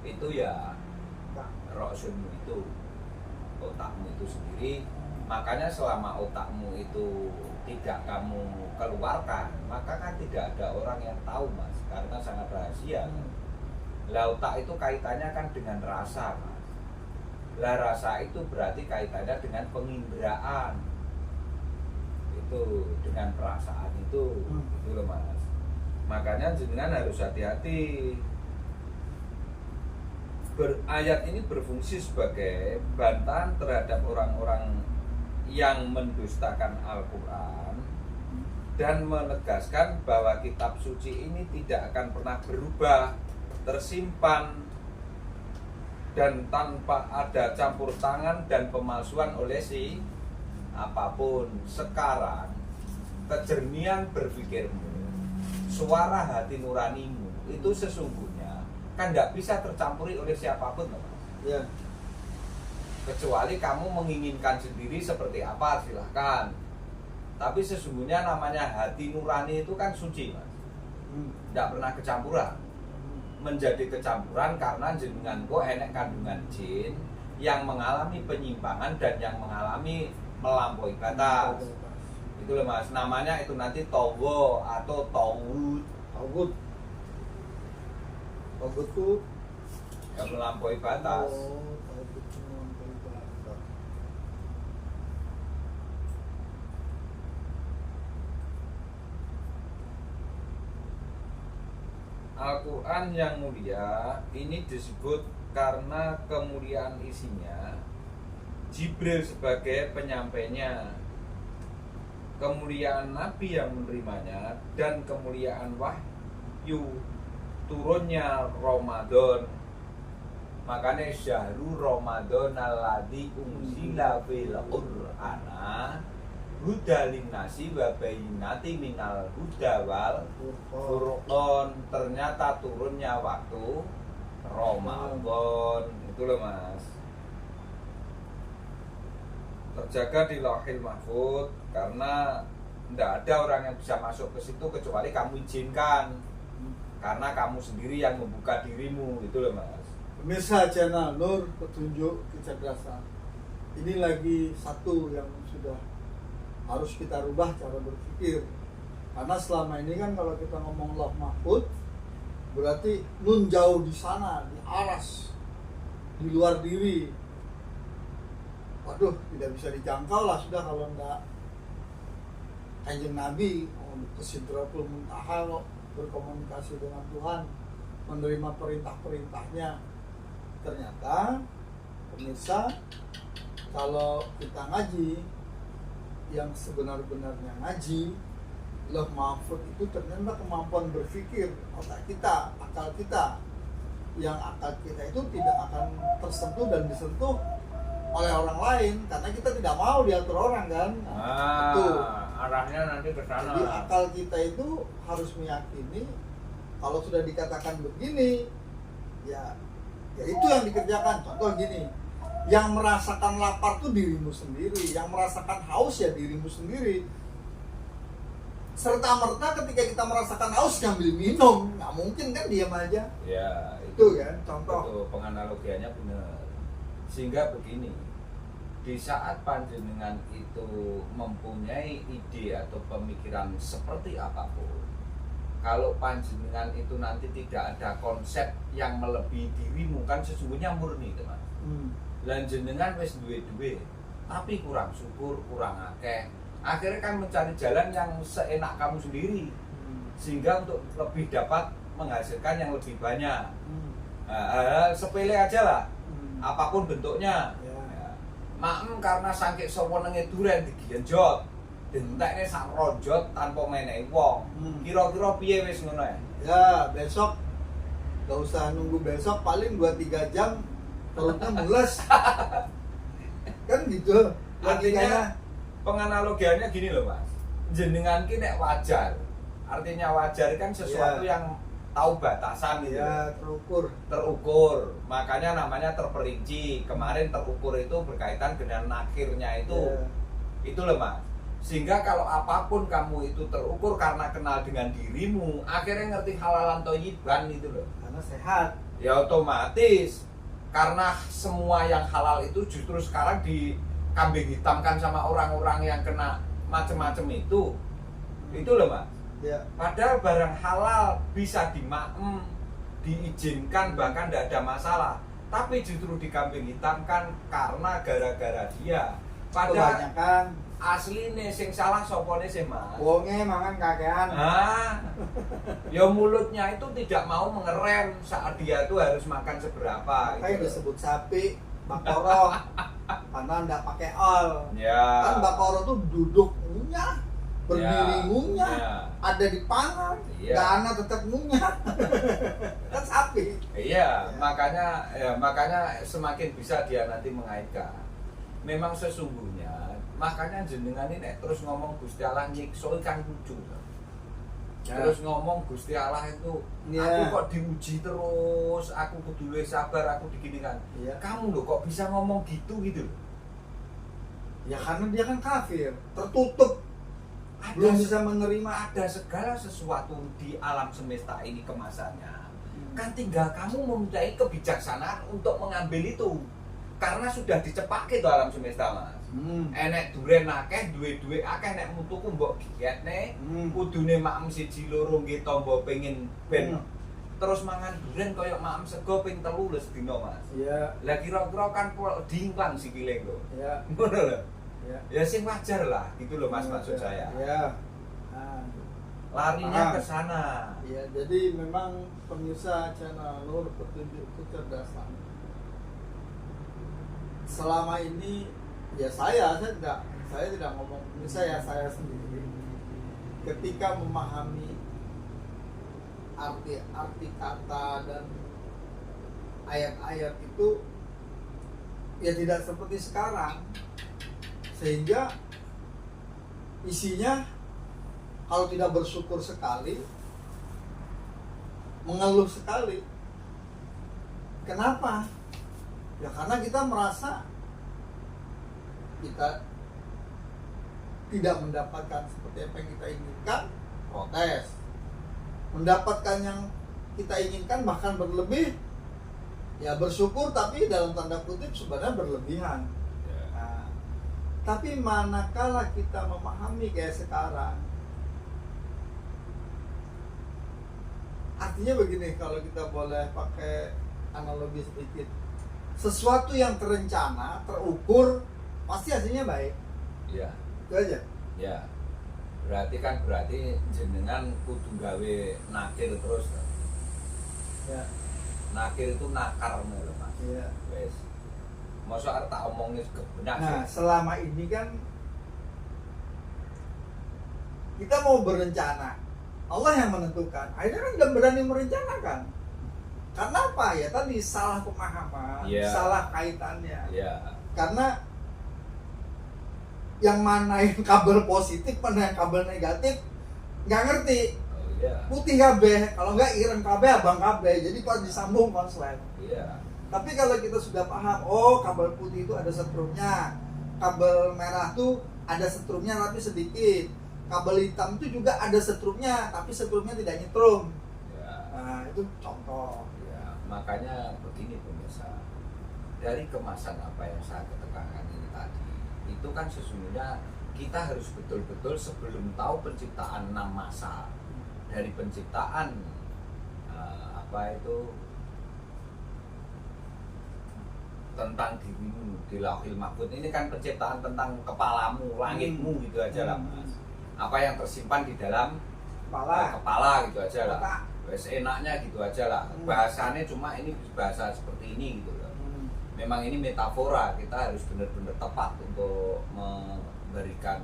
itu ya rosunmu itu, otakmu itu sendiri. Makanya selama otakmu itu tidak kamu keluarkan, maka kan tidak ada orang yang tahu, Mas, karena sangat rahasia. Lah otak itu kaitannya kan dengan rasa, Mas. Lah rasa itu berarti kaitannya dengan penginderaan. Itu dengan perasaan itu, itu loh, Mas. Makanya jenengan harus hati-hati. Ayat ini berfungsi sebagai bantahan terhadap orang-orang yang mendustakan Al-Quran dan menegaskan bahwa kitab suci ini tidak akan pernah berubah, tersimpan dan tanpa ada campur tangan dan pemalsuan oleh si apapun. Sekarang kejernihan berpikirmu, suara hati nuranimu itu sesungguhnya kan tidak bisa tercampuri oleh siapapun, Mas. Ya. Kecuali kamu menginginkan sendiri seperti apa, silahkan. Tapi sesungguhnya namanya hati nurani itu kan suci, Mas. Tidak pernah kecampuran. Menjadi kecampuran karena jenengan kok enek kandungan jin yang mengalami penyimpangan dan yang mengalami melampaui batas. Itu loh, Mas, namanya itu nanti togo atau tawud. Tawud tuh Yang melampaui batas. Tawud melampaui batas. Al-Quran yang mulia ini disebut karena kemuliaan isinya. Jibril sebagai penyampainya, kemuliaan Nabi yang menerimanya, dan kemuliaan wahyu turunnya Ramadan. Makanya syahrul Ramadan alladzi unzila fil Qur'ana hudalin nasi wa bayyinati minal huda wal furqan. Ternyata turunnya waktu Ramadan. Itu loh, Mas. Terjaga di Lauhil Mahfuz karena tidak ada orang yang bisa masuk ke situ kecuali kamu izinkan. Karena kamu sendiri yang membuka dirimu, itu loh, Mas. Pemirsa channel Nur Petunjuk Kecerdasan. Ini lagi satu yang sudah harus kita rubah cara berpikir. Karena selama ini kan kalau kita ngomong Lauh Mahfuz berarti nun jauh di sana, di aras, di luar diri. Waduh, tidak bisa dijangkau lah sudah kalau enggak Kanjeng Nabi ke Sidratul Muntaha berkomunikasi dengan Tuhan, menerima perintah-perintahnya. Ternyata pemirsa, kalau kita ngaji yang sebenar-benarnya ngaji, Lauh Mahfuz itu ternyata kemampuan berpikir otak kita, akal kita. Yang akal kita itu tidak akan tersentuh dan disentuh oleh orang lain karena kita tidak mau diatur orang kan. Itu arahnya nanti ke sana. Jadi akal kita itu harus meyakini kalau sudah dikatakan begini, ya itu yang dikerjakan. Contoh gini, yang merasakan lapar tuh dirimu sendiri, yang merasakan haus ya dirimu sendiri. Serta-merta ketika kita merasakan haus ngambil minum, nggak mungkin kan diam aja. Ya, Itu kan contoh. Itu penganalogiannya benar. Sehingga begini, di saat panjenengan itu mempunyai ide atau pemikiran seperti apapun, kalau panjenengan itu nanti tidak ada konsep yang melebihi dirimu, kan sesungguhnya murni, teman. Lan jenengan wis duwe-duwe, tapi kurang syukur, kurang akeh. Akhirnya kan mencari jalan yang seenak kamu sendiri, sehingga untuk lebih dapat menghasilkan yang lebih banyak. Hal sepele aja lah, apapun bentuknya. Maem karena sangkik sewenenge duren digenjot, dentekne sak ronjot tanpa menehi wong. Kira-kira piye wis ngono ya? Ya besok gak usah nunggu besok, paling 2-3 jam perutnya mules. Kan gitu Artinya penganalogiannya gini loh Mas, jenengan ki nek wajar, artinya wajar kan sesuatu yang tahu batasan gitu, ya terukur, makanya namanya terperinci. Kemarin terukur itu berkaitan dengan nakirnya itu loh Mas, sehingga kalau apapun kamu itu terukur karena kenal dengan dirimu, akhirnya ngerti halalan toyiban itu loh, karena sehat ya otomatis. Karena semua yang halal itu justru sekarang dikambing hitamkan sama orang-orang yang kena macem-macem itu loh Mas ya. Padahal barang halal bisa diizinkan, bahkan tidak ada masalah, tapi justru dikambing hitamkan karena gara-gara dia. Padahal Kebanyakan asline sing salah sopone sih Mas, wonge mangan kakean. Ya mulutnya itu tidak mau mengerem saat dia tuh harus makan seberapa. Kayak disebut sapi bakoro karena nggak pakai ol. Ya. Kan bakoro tuh duduk ngunyah, berdiri Ya. ngunyah, Ya. ada di pangan, Iya. dana tetap ngunyah. Kan sapi. Iya, makanya semakin bisa dia nanti mengaitkan. Memang sesungguhnya, makanya jenengan ini terus ngomong Gusti Allah nyiksa kan lucu. Ya. Terus ngomong Gusti Allah itu, Ya. aku kok diuji terus, aku kudu luwih sabar, aku diginikan. Iya. Kamu loh kok bisa ngomong gitu loh. Ya karena dia kan kafir, tertutup, belum bisa menerima. Ada segala sesuatu di alam semesta ini kemasannya. Kan tinggal kamu mempunyai kebijaksanaan untuk mengambil itu. Karena sudah dicepake tuh alam semesta Mas. Enek duren akeh, duwe akeh, nek mutuku mbok gigetne, kudune maem siji loro nggih tombo pengin ben terus mangan duren koyo maem sego ping 3 les dina Mas. Iya. Lah kira-kira kan diingklang sikile kok. Iya. Ngono lho. Ya. Ya sing wajar lah, gitu loh Mas maksud saya. Ya. Nah, Larinya ke sana. ya, jadi memang pemirsa channel Nur Petunjuk Kecerdasan. Selama ini ya saya tidak ngomong pemirsa, ya saya sendiri ketika memahami arti kata dan ayat-ayat itu ya tidak seperti sekarang, sehingga isinya kalau tidak bersyukur sekali, mengeluh sekali. Kenapa? Ya karena kita merasa kita tidak mendapatkan seperti apa yang kita inginkan, protes. Mendapatkan yang kita inginkan bahkan berlebih, ya bersyukur tapi dalam tanda kutip sebenarnya berlebihan. Nah, tapi manakala kita memahami kayak sekarang, artinya begini, kalau kita boleh pakai analogi sedikit, sesuatu yang terencana, terukur, pasti hasilnya baik. Iya. Itu aja. Ya. Berarti jenengan kudu gawe nakir terus. Ya. Nakir itu nakar lho Mas. Iya. Wes. Masa arep tak omongin kebenar Nah, sih. selama ini kan kita mau berencana, Allah yang menentukan. Akhirnya kan nggak berani merencanakan. Karena apa ya? Tadi salah pemahaman, salah kaitannya. Iya. Karena yang mana yang kabel positif, mana yang kabel negatif, nggak ngerti. Oh iya. Putih kabeh, kalau nggak ireng kabeh, abang kabeh. Jadi pas disambung konslet. Iya. Tapi kalau kita sudah paham, oh kabel putih itu ada setrumnya, kabel merah tuh ada setrumnya tapi sedikit, kabel hitam itu juga ada setrumnya tapi setrumnya tidak nyetrum. Ya. Nah itu contoh. Ya, makanya begini pemirsa, dari kemasan apa yang saya ketekankan ini tadi, itu kan sesungguhnya kita harus betul-betul sebelum tahu penciptaan 6 masa, dari penciptaan apa itu tentang dirimu di Lauhil Mahfuz, ini kan penciptaan tentang kepalamu, langitmu gitu aja lah Mas. Apa yang tersimpan di dalam kepala gitu aja lah. Wes enaknya gitu aja lah. Bahasanya cuma ini bahasa seperti ini gitu loh. Memang ini metafora, kita harus benar-benar tepat untuk memberikan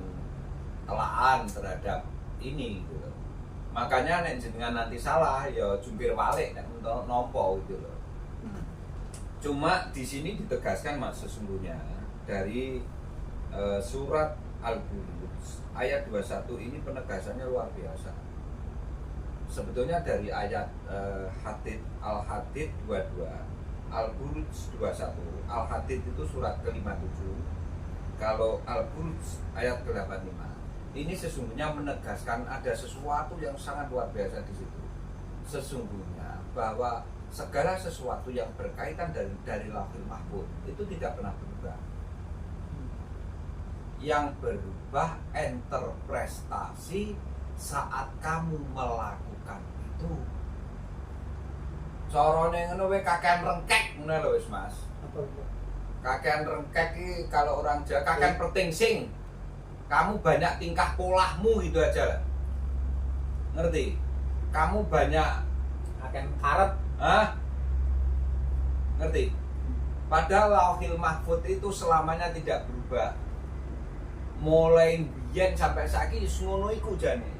telaan terhadap ini gitu loh. Makanya nek jenengan nanti salah ya jungkir balik nek nompo gitu loh. Cuma di sini ditegaskan Mas sesungguhnya dari surat Al-Buruj ayat 21 ini penegasannya luar biasa. Sebetulnya dari ayat Hadid Al-Hadid 22, Al-Buruj 21. Al-Hadid itu surat ke-57. Kalau Al-Buruj ayat ke-85. Ini sesungguhnya menegaskan ada sesuatu yang sangat luar biasa di situ. Sesungguhnya bahwa segala sesuatu yang berkaitan dari Lauhul Mahfuz itu tidak pernah berubah. Yang berubah interpretasi saat kamu melakukan itu. Carane ngono wae kakean rengkek ngono lho wis Mas. Apa itu? Kakean rengkek iki kalau orang Jawa kakean pertingsing. Kamu banyak tingkah polahmu gitu aja lah. Ngerti? Kamu banyak akan karet. Hah? Ngerti? Padahal Lauhul Mahfuz itu selamanya tidak berubah. Mulai biyen sampai saiki wis ngono iku jane.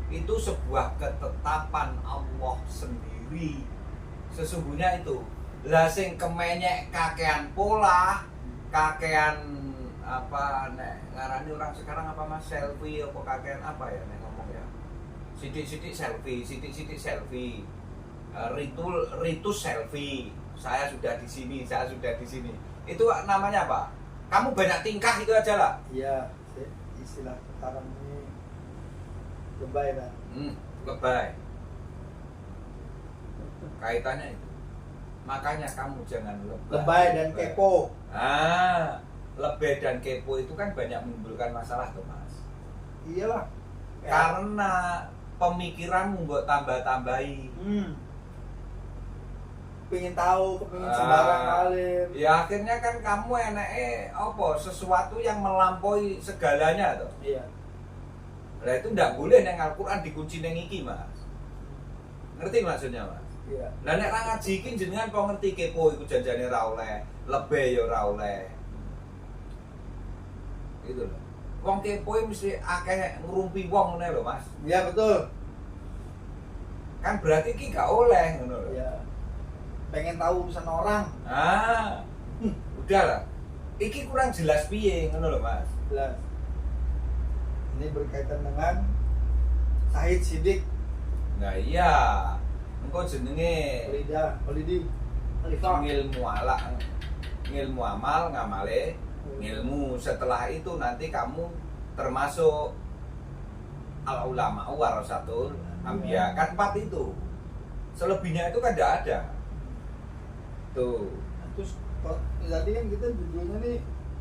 Itu sebuah ketetapan Allah sendiri. Sesungguhnya itu. Lah sing kemenyek kakean pola, kakean apa nek ngarani orang sekarang apa Mas selfie apa kakean apa ya nek ngomong ya. Sidik-sidik selfie. Ritus selfie. Saya sudah di sini. Itu namanya apa? Kamu banyak tingkah itu aja lah. Iya, istilah sekarang ini lebay lah. Lebay. Kaitannya itu. Makanya kamu jangan Lebay dan kepo. Lebay dan kepo itu kan banyak menimbulkan masalah tuh Mas. Iyalah. Karena pemikiranmu buat tambah-tambahi. Pengen tahu, pengen sembarang ngalir. Ya akhirnya kan kamu apa sesuatu yang melampaui segalanya tuh. Iya. Nah itu ndak boleh neng Al-Quran dikunci neng iki Mas. Ngerti maksudnya Mas? Iya. Lah nek ra ngaji iki jenengan kok ngerti kepo iku janjane ra oleh, lebih ya ra oleh. Gitu loh. Wong kepo mesti akeh ngrumpi wong ngene lho, Mas. Iya betul. Kan berarti iki gak oleh ngono lho. Iya. Pengen tahu urusan orang. Udahlah. Iki kurang jelas piye ngono lho, Mas. Jelas. Ini berkaitan dengan Said Sidik. Nah iya. Engko jenenge Holidi, Khalifah. Ngilmu amal, ngamale ilmu. Setelah itu nanti kamu termasuk al ulama warasatul anbiya. Kan 4 itu. Selebihnya itu kan tidak ada. Tuh. Terus tadi kan kita judulnya nih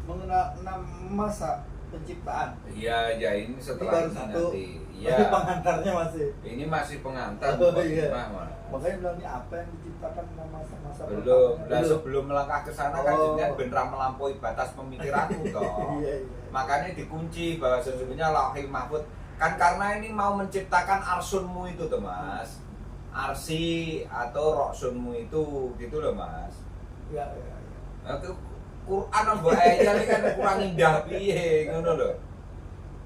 mengenal 6 masa penciptaan. Iya, ya ini setelah baru ini satu. nanti. Iya. Tapi pengantarnya masih. Ini masih pengantar. Oh, iya. Mas. Makanya bilang ini apa yang diciptakan masa-masa Belum. pertama? Dan sebelum melangkah ke sana kan Oh. jenengan beneran melampaui batas pemikiranmu toh. Iya. Makanya dikunci bahwa sesungguhnya Lauhul Mahfuz kan karena ini mau menciptakan arsunmu itu tuh Mas. Arsi atau roksunmu itu gitu loh Mas. Iya. Nah, Quran mbok aja kan kurang indah piye ngono lho.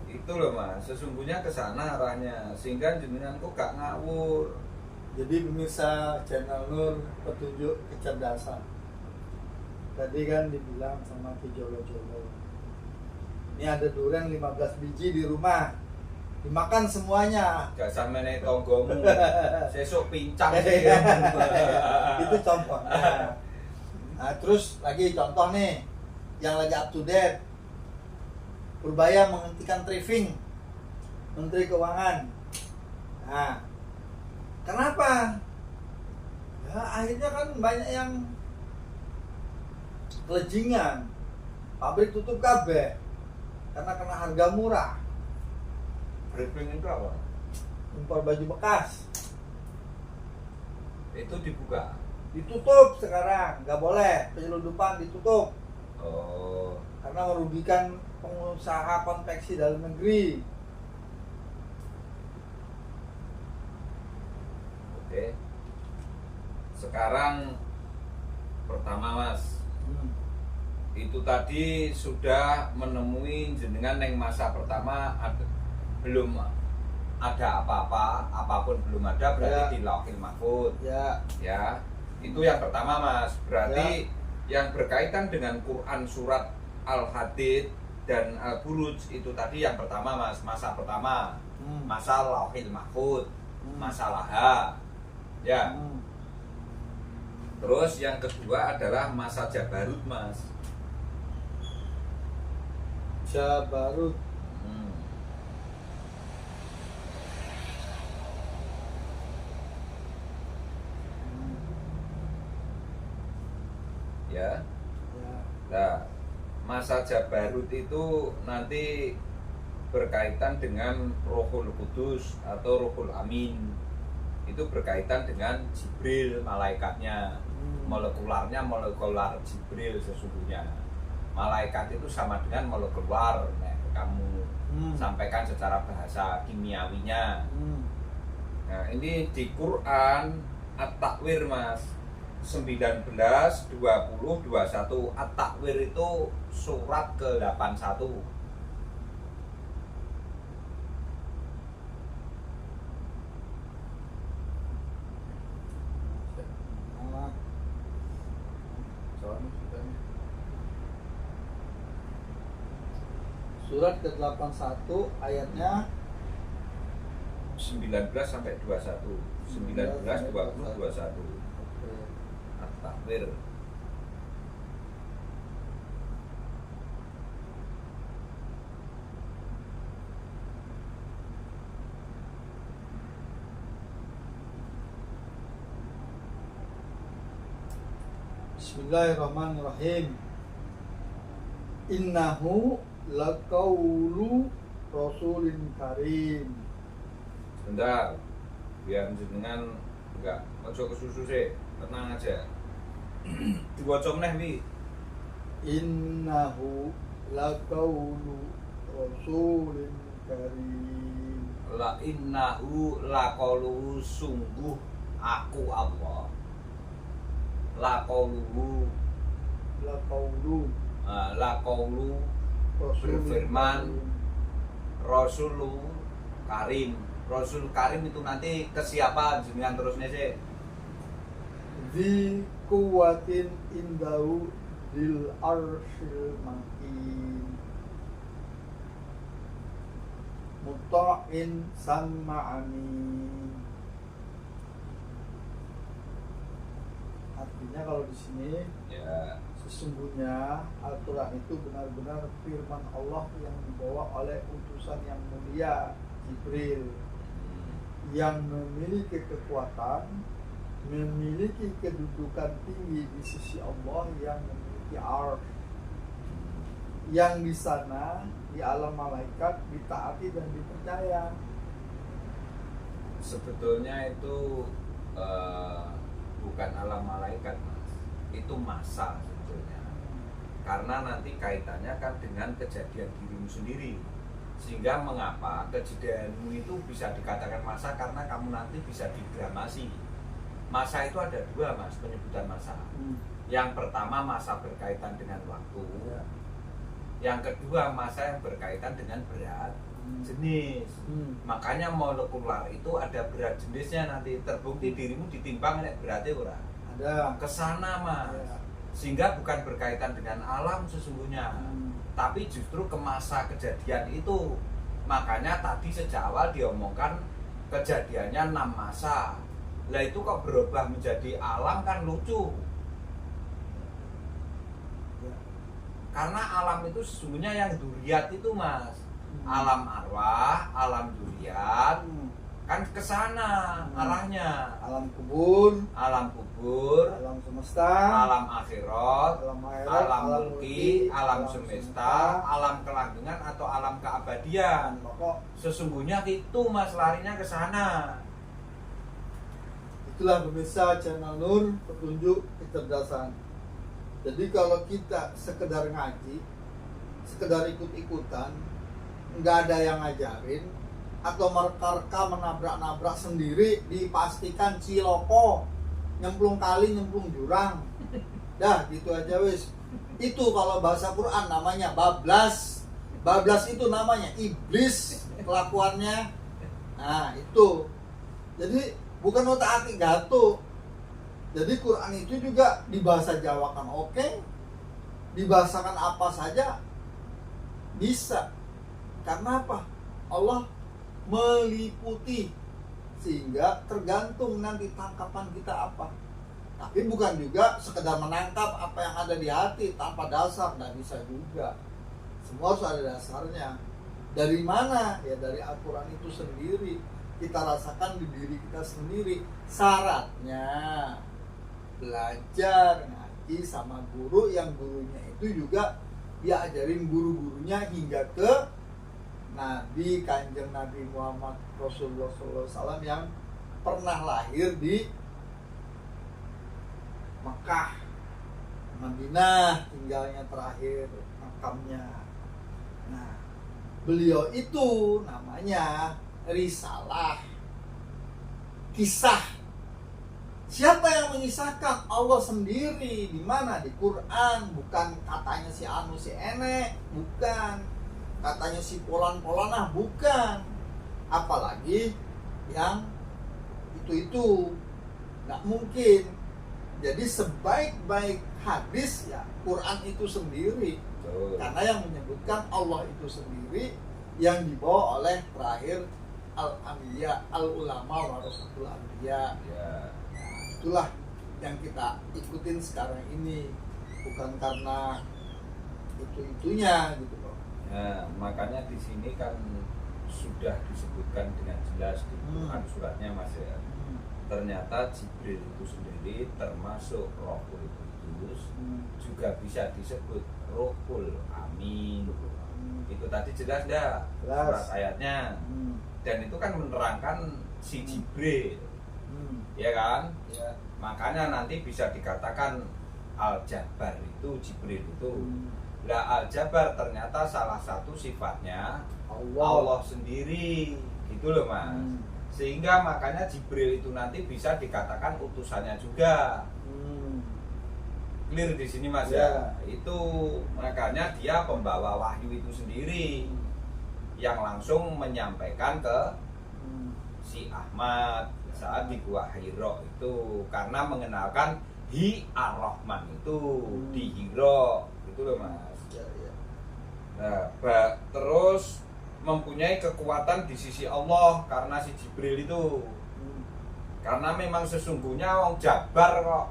Itu loh Mas, sesungguhnya ke sana arahnya sehingga jenengan kok gak ngawur. Jadi pemirsa channel Nur Petunjuk Kecerdasan. Tadi kan dibilang sama Ki Jolo-Jolo. Ini ada durian 15 biji di rumah. Dimakan semuanya. Gak samene tonggomu. Sesuk pincang Itu contohnya. Nah, terus lagi contoh nih yang lagi up to date. Purbaya menghentikan thrifting Menteri Keuangan. Nah, kenapa? Ya akhirnya kan banyak yang kelejingan. Pabrik tutup kabeh karena kena harga murah. Briefing itu apa? Impor baju bekas Itu dibuka. ditutup sekarang, nggak boleh penyelundupan ditutup. Oh, Karena merugikan pengusaha konveksi dalam negeri. oke. Sekarang pertama Mas, itu tadi sudah menemui jenengan yang masa pertama belum ada apa-apa, apapun belum ada berarti di Lauhil Mahfuz. Ya. Ya, itu yang pertama Mas. Berarti yang berkaitan dengan Quran surat Al-Hadid dan Al-Buruj itu tadi yang pertama Mas, masa pertama. Masa Lauhil Mahfuz, masa Laha. Ya. Terus yang kedua adalah masa Jabarut Mas. Jabarut. Ya. Ya. Nah, masa Jabarut itu nanti berkaitan dengan Rohul Kudus atau Rohul Amin. Itu berkaitan dengan Jibril, malaikatnya. Molekularnya molekular Jibril sesungguhnya. Malaikat itu sama dengan molekular. Nah, kamu sampaikan secara bahasa kimiawinya. Nah, ini di Quran At-Takwir Mas. 19, 20, 21 At-Takwir itu surat ke-81. Surat ke-81 ayatnya 19 sampai 21. 19, 20, 21. At-Takwir. Bismillahirrahmanirrahim. Innahu laqaulu rasulin karim. Sebentar, biar jenengan enggak ojo kesusu sih, tenang aja. Diwaca meneh wi. Innahu laqaulu rasulin karim. La innahu laqaulu, sungguh aku Allah. Laqaulu, laqaulu berfirman Rasulul Karim. Rasul Karim itu nanti ke siapa jenengan terusnya sih? Di kuwatin indahu dil arsyil makin muta'in sama amin. Artinya kalau di sini Ya. sesungguhnya Al-Quran itu benar-benar firman Allah yang dibawa oleh utusan yang mulia Jibril, yang memiliki kekuatan, memiliki kedudukan tinggi di sisi Allah, yang memiliki arsy, yang di sana di alam malaikat ditaati dan dipercaya. Sebetulnya itu bukan alam malaikat Mas, itu masa sebetulnya. Karena nanti kaitannya kan dengan kejadian dirimu sendiri. Sehingga mengapa kejadianmu itu bisa dikatakan masa, karena kamu nanti bisa didramasi. Masa itu ada dua Mas, penyebutan masa. Yang pertama masa berkaitan dengan waktu. Yang kedua masa yang berkaitan dengan berat jenis. Makanya molekular itu ada berat jenisnya, nanti terbukti dirimu ditimbang nek beratnya ora. Ada Kesana Mas. Sehingga bukan berkaitan dengan alam sesungguhnya, tapi justru ke masa kejadian itu. Makanya tadi sejak awal diomongkan kejadiannya 6 masa. Lah itu kok berubah menjadi alam, kan lucu. Karena alam itu sesungguhnya yang duriat itu Mas. Alam arwah, alam duriat, kan kesana arahnya. alam kubur, Alam kubur, alam semesta, alam akhirat, alam mulki, alam semesta, alam kelanggengan atau alam keabadian. Pokok Sesungguhnya itu Mas, larinya ke sana. itulah pemirsa channel Nur, petunjuk kecerdasan. Jadi kalau kita sekedar ngaji, sekedar ikut-ikutan, nggak ada yang ngajarin, atau mereka menabrak-nabrak sendiri, dipastikan ciloko, nyemplung kali, nyemplung jurang. Dah gitu aja wis. Itu kalau bahasa Quran namanya bablas. Bablas itu namanya iblis kelakuannya. Nah, itu. Jadi bukan otak-atik gato. Jadi Quran itu juga dibahasa Jawakan oke, dibahasakan apa saja bisa. Karena apa? Allah meliputi, sehingga tergantung nanti tangkapan kita apa. Tapi bukan juga sekedar menangkap apa yang ada di hati tanpa dasar, nggak bisa juga. Semua harus ada dasarnya. Dari mana? Ya dari Al-Quran itu sendiri. Kita rasakan di diri kita sendiri. Syaratnya belajar ngaji sama guru, yang gurunya itu juga dia ajarin guru-gurunya hingga ke Nabi, Kanjeng Nabi Muhammad Rasulullah SAW yang pernah lahir di Mekah, Madinah, tinggalnya terakhir makamnya. Nah, beliau itu namanya risalah, kisah. Siapa yang mengisahkan? Allah sendiri. Di mana? Di Quran. Bukan katanya si anu si enek, bukan. Katanya si polan-polanah, bukan. Apalagi yang itu nggak mungkin. Jadi sebaik-baik hadis ya Quran itu sendiri. Betul. Karena yang menyebutkan Allah itu sendiri, yang dibawa oleh terakhir al-anbiya, al-ulama warasatul anbiya. Ya. Nah, itulah yang kita ikutin sekarang ini, bukan karena itu-itunya gitu loh. Nah, makanya di sini kan sudah disebutkan dengan jelas di Quran suratnya Mas ya. Ternyata Jibril itu sendiri termasuk Rohul Kudus, juga bisa disebut Rohul Amin. Itu tadi jelas enggak? Jelas. Surat ayatnya. Dan itu kan menerangkan si Jibril. Ya kan? Ya. Makanya nanti bisa dikatakan Al-Jabar itu Jibril itu. Lah Al-Jabar ternyata salah satu sifatnya Allah sendiri. Gitu loh Mas. Sehingga makanya Jibril itu nanti bisa dikatakan utusannya juga. Clear di sini Mas ya. Itu makanya dia pembawa wahyu itu sendiri, yang langsung menyampaikan ke si Ahmad saat di Gua Hiro itu, karena mengenalkan Hi Ar-Rahman itu di Hiro gitu loh Mas. Nah, terus mempunyai kekuatan di sisi Allah karena si Jibril itu. Karena memang sesungguhnya wong Jabar kok.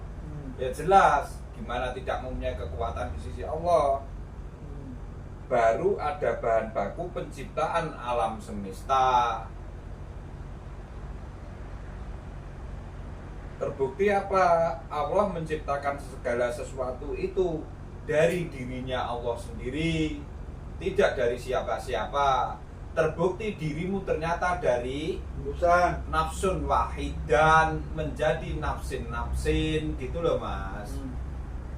Ya jelas, gimana tidak mempunyai kekuatan di sisi Allah. Baru ada bahan baku penciptaan alam semesta. Terbukti apa? Allah menciptakan segala sesuatu itu dari dirinya Allah sendiri, tidak dari siapa-siapa. Terbukti dirimu ternyata dari nafsun wahidan menjadi nafsin gitu loh Mas.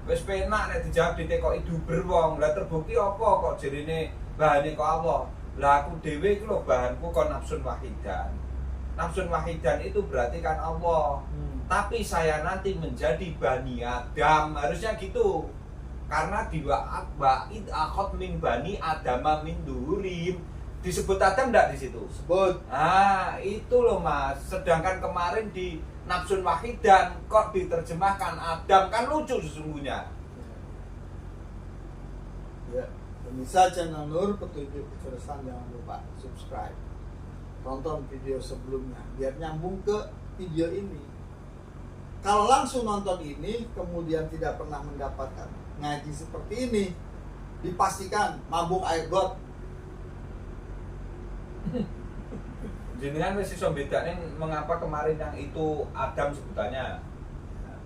Wis penak nek dijawab ditekoki duber wong. Lah terbukti apa kok jerine bahane kok Allah. Lah aku dhewe iki lho bahanku kok nafsun wahidan. Nafsun wahidan itu berarti kan Allah. Tapi saya nanti menjadi Bani Adam, harusnya gitu. Karena di wa'id akhot min bani adama min duhurim. Disebut Adam enggak di situ? Sebut. Ah, itu loh Mas. Sedangkan kemarin di nafsun wahidan kok diterjemahkan Adam, kan lucu sesungguhnya. Ya, pemirsa channel Nur Petunjuk Kecerdasan, jangan lupa subscribe. Tonton video sebelumnya biar nyambung ke video ini. Kalau langsung nonton ini kemudian tidak pernah mendapatkan ngaji seperti ini, dipastikan mabuk air got. Jenengan wis iso bedane mengapa kemarin yang itu Adam sebutannya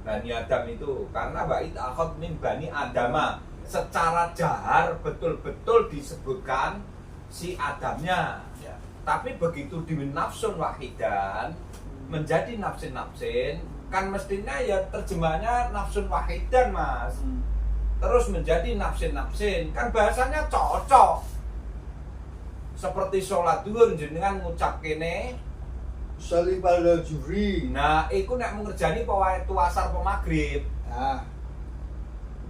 Bani Adam itu, karena wa'id akhad min bani Adama, secara jahar betul-betul disebutkan si Adamnya. Ya. Tapi begitu di nafsun wahidan menjadi nafsin-nafsin, kan mestinya ya terjemahnya nafsun wahidan Mas. Terus menjadi nafsin-nafsin, kan bahasanya cocok. Seperti sholat duhur jenengan ngucap kene Sholli pada juri. nah iku nek mengerjani apa wae tu asar apa maghrib. Nah,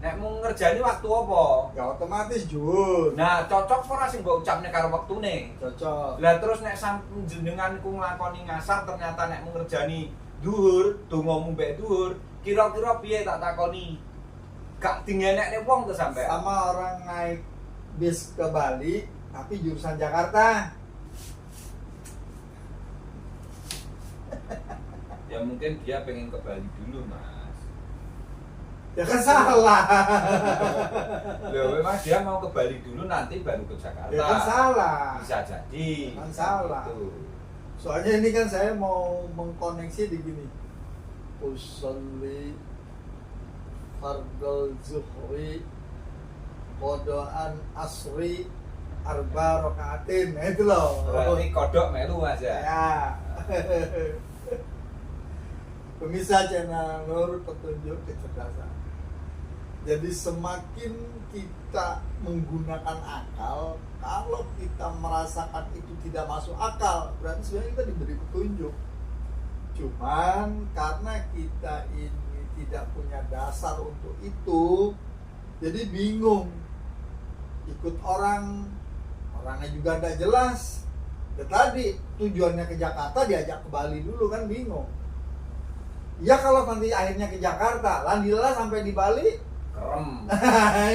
Nek mau ngerjani waktu apa? Ya otomatis Jun. Nah, cocok ora sing mbok ucapne karo wektune. Cocok. Lah terus nek sampun jenengan ku nglakoni ngasar ternyata nek mau ngerjani dhuwur, dongamu mbek dhuwur, kira-kira piye tak takoni? Gak dingenekne wong to sampe. Sama orang naik bis ke Bali tapi jurusan Jakarta. Ya mungkin dia pengen ke Bali dulu, Mas. Ya kan salah. Loh, memang dia mau ke Bali dulu nanti baru ke Jakarta. Ya kan salah. Bisa jadi. Kan salah. Gitu. Soalnya ini kan saya mau mengkoneksi di gini. Usolli fardal zuhri qadaan asri arba rakaatin. Nah itu loh. Berarti kodok melu Mas ya. Ya. Pemirsa channel Nur Petunjuk Kecerdasan. Jadi semakin kita menggunakan akal, kalau kita merasakan itu tidak masuk akal, berarti sebenarnya kita diberi petunjuk. Cuman karena kita ini tidak punya dasar untuk itu, jadi bingung. Ikut orangnya juga tidak jelas. Ya tadi tujuannya ke Jakarta, diajak ke Bali dulu kan bingung. Ya kalau nanti akhirnya ke Jakarta, landilah sampai di Bali, Kerem.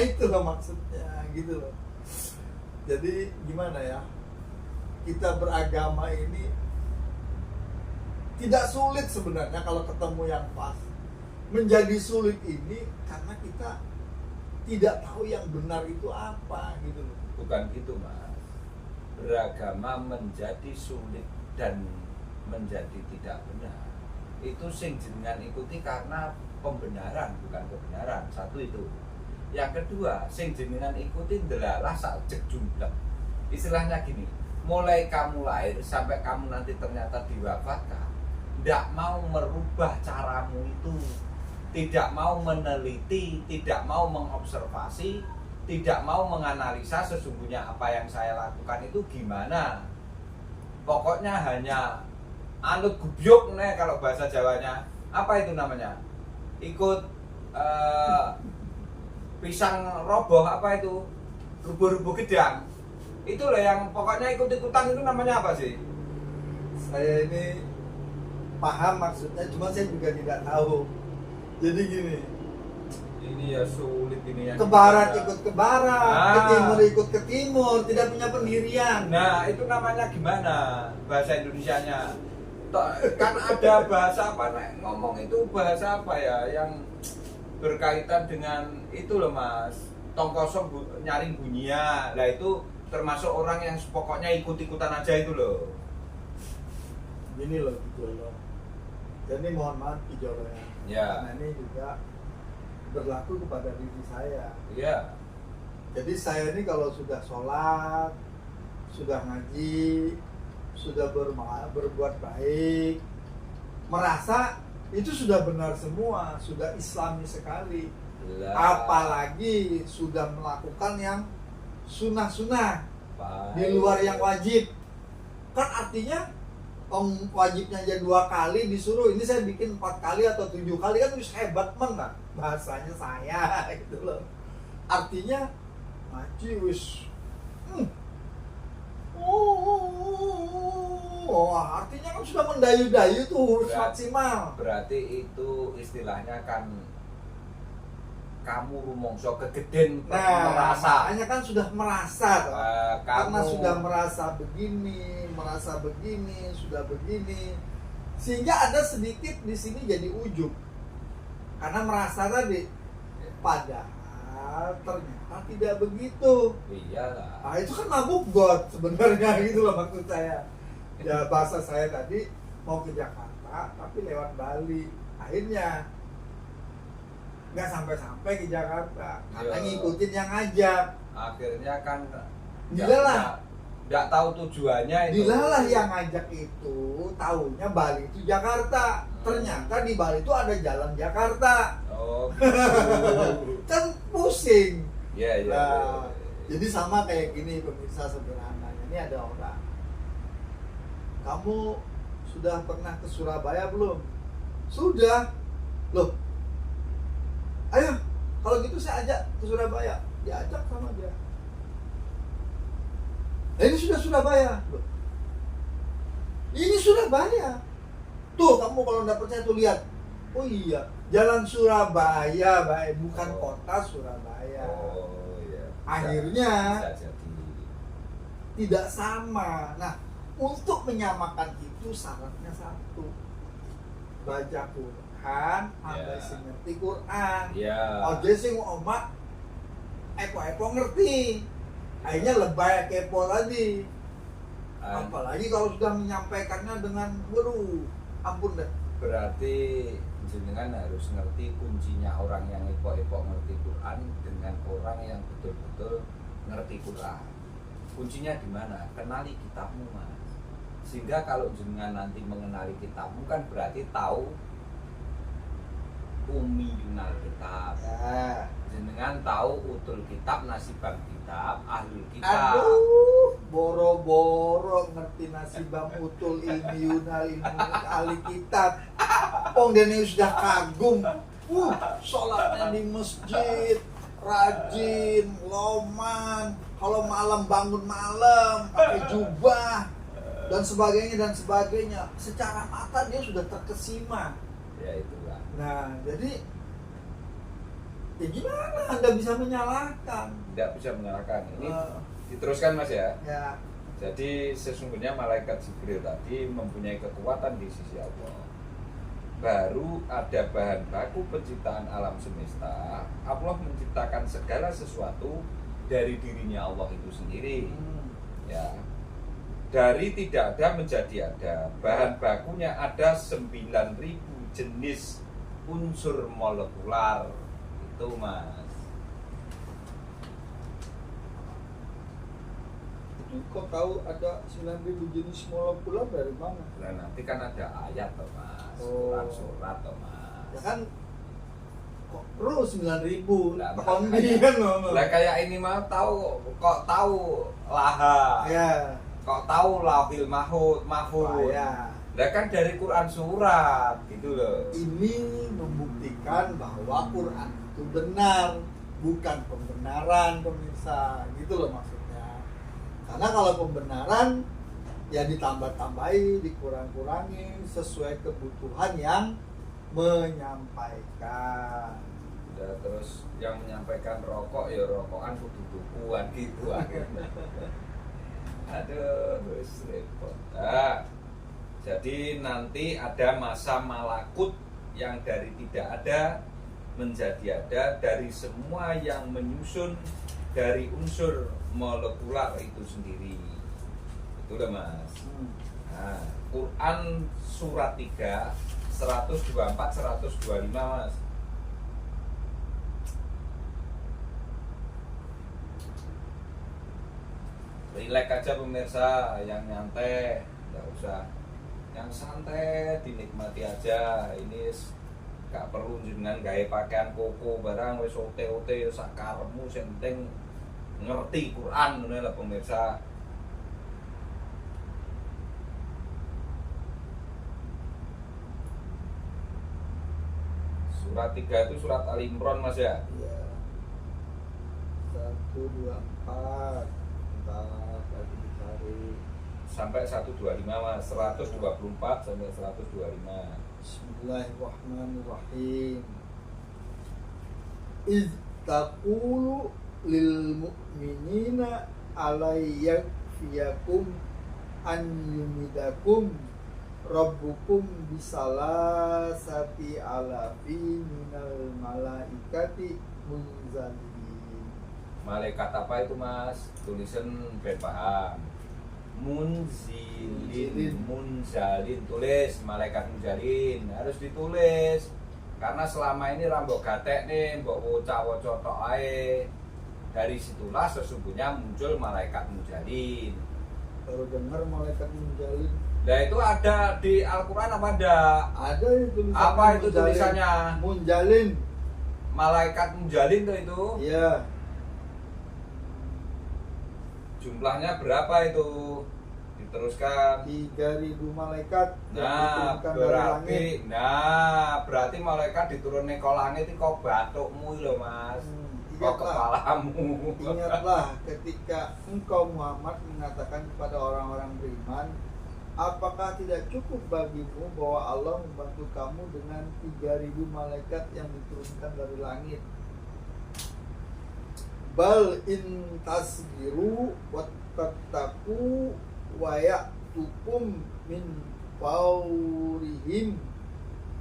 itu loh maksudnya, gitu loh. Jadi gimana ya, kita beragama ini tidak sulit sebenarnya kalau ketemu yang pas. Menjadi sulit ini karena kita tidak tahu yang benar itu apa, gitu loh. Bukan gitu, Mas. Beragama menjadi sulit dan menjadi tidak benar. Itu sing jenengan ikuti karena pembenaran bukan kebenaran. Satu itu. Yang kedua, sing jenengan ikuti ndelalah sak jek jumlah. Istilahnya gini, mulai kamu lahir sampai kamu nanti ternyata diwafatkan, tidak mau merubah caramu itu, tidak mau meneliti, tidak mau mengobservasi, tidak mau menganalisa sesungguhnya apa yang saya lakukan itu gimana. Pokoknya hanya anut gubyuk nih kalau bahasa Jawanya. Apa itu namanya? Ikut pisang roboh apa itu? Rubuh-rubuh gedang. Itu loh yang pokoknya ikut-ikutan itu namanya apa sih? Saya ini paham maksudnya, cuma saya juga tidak tahu. Jadi gini, Ini ya sulit ini ya. ke barat ikut ke barat, ke Ah. timur ikut ke timur, tidak punya pendirian. Nah, itu namanya gimana bahasa Indonesianya? Kan ada bahasa apa nek ngomong itu bahasa apa ya yang berkaitan dengan itu loh Mas. Tong kosong nyaring bunyinya. Lah itu termasuk orang yang pokoknya ikut-ikutan aja itu loh. Gini loh gitu loh. Jadi mohon maaf Kijoloya. Ya. Karena ini juga berlaku kepada diri saya. Iya. Jadi saya ini kalau sudah sholat, sudah ngaji, sudah berbuat baik, merasa itu sudah benar semua, sudah islami sekali. Lah. Apalagi sudah melakukan yang sunnah-sunnah di Baik. luar yang wajib. Kan artinya wajibnya aja 2 kali disuruh, ini saya bikin 4 kali atau 7 kali, kan wis hebat men kan bahasanya saya gitu loh. Artinya ngaji wis artinya kan sudah mendayu-dayu tuh maksimal. Berarti itu istilahnya kan kamu rumongso kegeden Nah, merasa. makanya kan sudah merasa toh. Karena Kamu sudah merasa begini, sudah begini, sehingga ada sedikit di sini jadi ujub karena merasa tadi, padahal ternyata tidak begitu. iyalah. Nah itu kan mabuk God sebenarnya gitu loh maksud saya. Ya bahasa saya tadi mau ke Jakarta tapi lewat Bali, akhirnya nggak sampai ke Jakarta karena Iya. ngikutin yang ngajak. Akhirnya kan Dilalah. nggak tahu tujuannya itu. Dilalah yang ngajak itu tahunya Bali itu Jakarta. Ternyata di Bali itu ada jalan Jakarta. Oh gitu. Kan pusing. Iya. Nah, jadi sama kayak gini pemirsa sederhananya. Ini ada orang. Kamu sudah pernah ke Surabaya belum? Sudah. Loh. Ayo, Kalau gitu saya ajak ke Surabaya, diajak sama dia. Nah, ini sudah Surabaya. Loh, ini Surabaya. Tuh kamu kalau nggak percaya tuh lihat. Oh iya, Jalan Surabaya, baik, bukan kota Surabaya. Oh iya. Akhirnya Bisa jadi. tidak sama. Nah, untuk menyamakan itu syaratnya satu, baca Quran, sampai Ya. sing ngerti Quran. Iya. Ojo sing omak epo-epo ngerti. Akhirnya lebay kepo tadi. Apalagi kalau sudah menyampaikannya dengan waduh, ampun deh. Berarti jenengan harus ngerti kuncinya orang yang epok-epok ngerti Quran dengan orang yang betul-betul ngerti Quran. Kuncinya di mana? Kenali kitabmu, Mas. Sehingga kalau jenengan nanti mengenali kitabmu kan berarti tahu umiyunal kitab. Ya. Jenengan tahu utul kitab, nasibang kitab, ahlul kitab. Aduh, boro-boro ngerti nasibam utul ilmiunal ilmu ahli kitab. Pong dene sudah kagum. Sholatnya di masjid, rajin, loman. Kalau malam bangun malam, pakai jubah dan sebagainya. Secara mata dia sudah terkesima. Ya itulah. Nah, jadi ya gimana Anda bisa menyalahkan? Tidak bisa menyalahkan. Ini Eh, diteruskan, Mas ya. ya, Jadi sesungguhnya malaikat Jibril tadi mempunyai kekuatan di sisi Allah. Baru ada bahan baku penciptaan alam semesta. Allah menciptakan segala sesuatu dari dirinya Allah itu sendiri. Ya. Dari tidak ada menjadi ada. Bahan bakunya ada 9.000 jenis unsur molekular. Itu, Mas. itu kok tahu ada 9.000 jenis molekular dari mana? Nah, nanti kan ada ayat toh, Mas. Oh. Surat-surat toh, Mas. Ya kan kok perlu 9.000 Lah, kondi kan ngomong. Lah kayak ini mah kok tahu laha. Ya. Kok tahu lauhil mahfuz. Ya. Lah kan dari Quran surat gitu loh. Ini membuktikan bahwa Quran itu benar, bukan pembenaran pemirsa. Gitu loh maksudnya. Karena kalau pembenaran ya ditambah-tambahi, dikurang-kurangi sesuai kebutuhan yang menyampaikan. Udah terus yang menyampaikan rokok ya rokokan kudu tukuan gitu akhirnya. Aduh, wis repot. Nah, jadi nanti ada masa malakut yang dari tidak ada menjadi ada, dari semua yang menyusun dari unsur molekular itu sendiri. Itu udah, Mas. Nah, Quran surat 3 124 125, Mas. Relax aja pemirsa, yang nyantai nggak usah, yang santai dinikmati aja. Ini gak perlu jenengan gawe pakaian koko barang wis ote-ote sakarepmu, sing penting ngerti Quran ngono lah pemirsa. Surat 3 itu surat Ali Imran, Mas ya. Iya. 124. Bentar, lagi dicari. Sampai 125, Mas. 124 sampai 125. Bismillahirrahmanirrahim. Iz taqulu lil mu'minina alayyakfiyakum an yumidakum rabbukum bisalasati alafi minal malaikati munzalin. Malaikat apa itu, Mas? Tulisan ben paham. Munzalin, tulis malaikat munzalin, harus ditulis. Karena selama ini rambok gatek nih, mbok waca-waca tok ae. Dari situlah sesungguhnya muncul malaikat munzalin. Baru dengar malaikat munzalin. Nah, itu ada di Al-Qur'an apa enggak? Ada itu tulisannya. Apa itu munzalin. tulisannya? Munzalin. Malaikat munzalin tuh itu. Iya. Jumlahnya berapa itu? teruskan. 3.000 malaikat yang Nah, diturunkan dari langit. berarti malaikat diturunkan ke langit itu kok batukmu lho, Mas. Kok Ingatlah, kepalamu. ingatlah ketika engkau Muhammad mengatakan kepada orang-orang beriman, apakah tidak cukup bagimu bahwa Allah membantu kamu dengan 3.000 malaikat yang diturunkan dari langit? Bal in tasbiru wattattaqu wa ya'tukum min fawrihim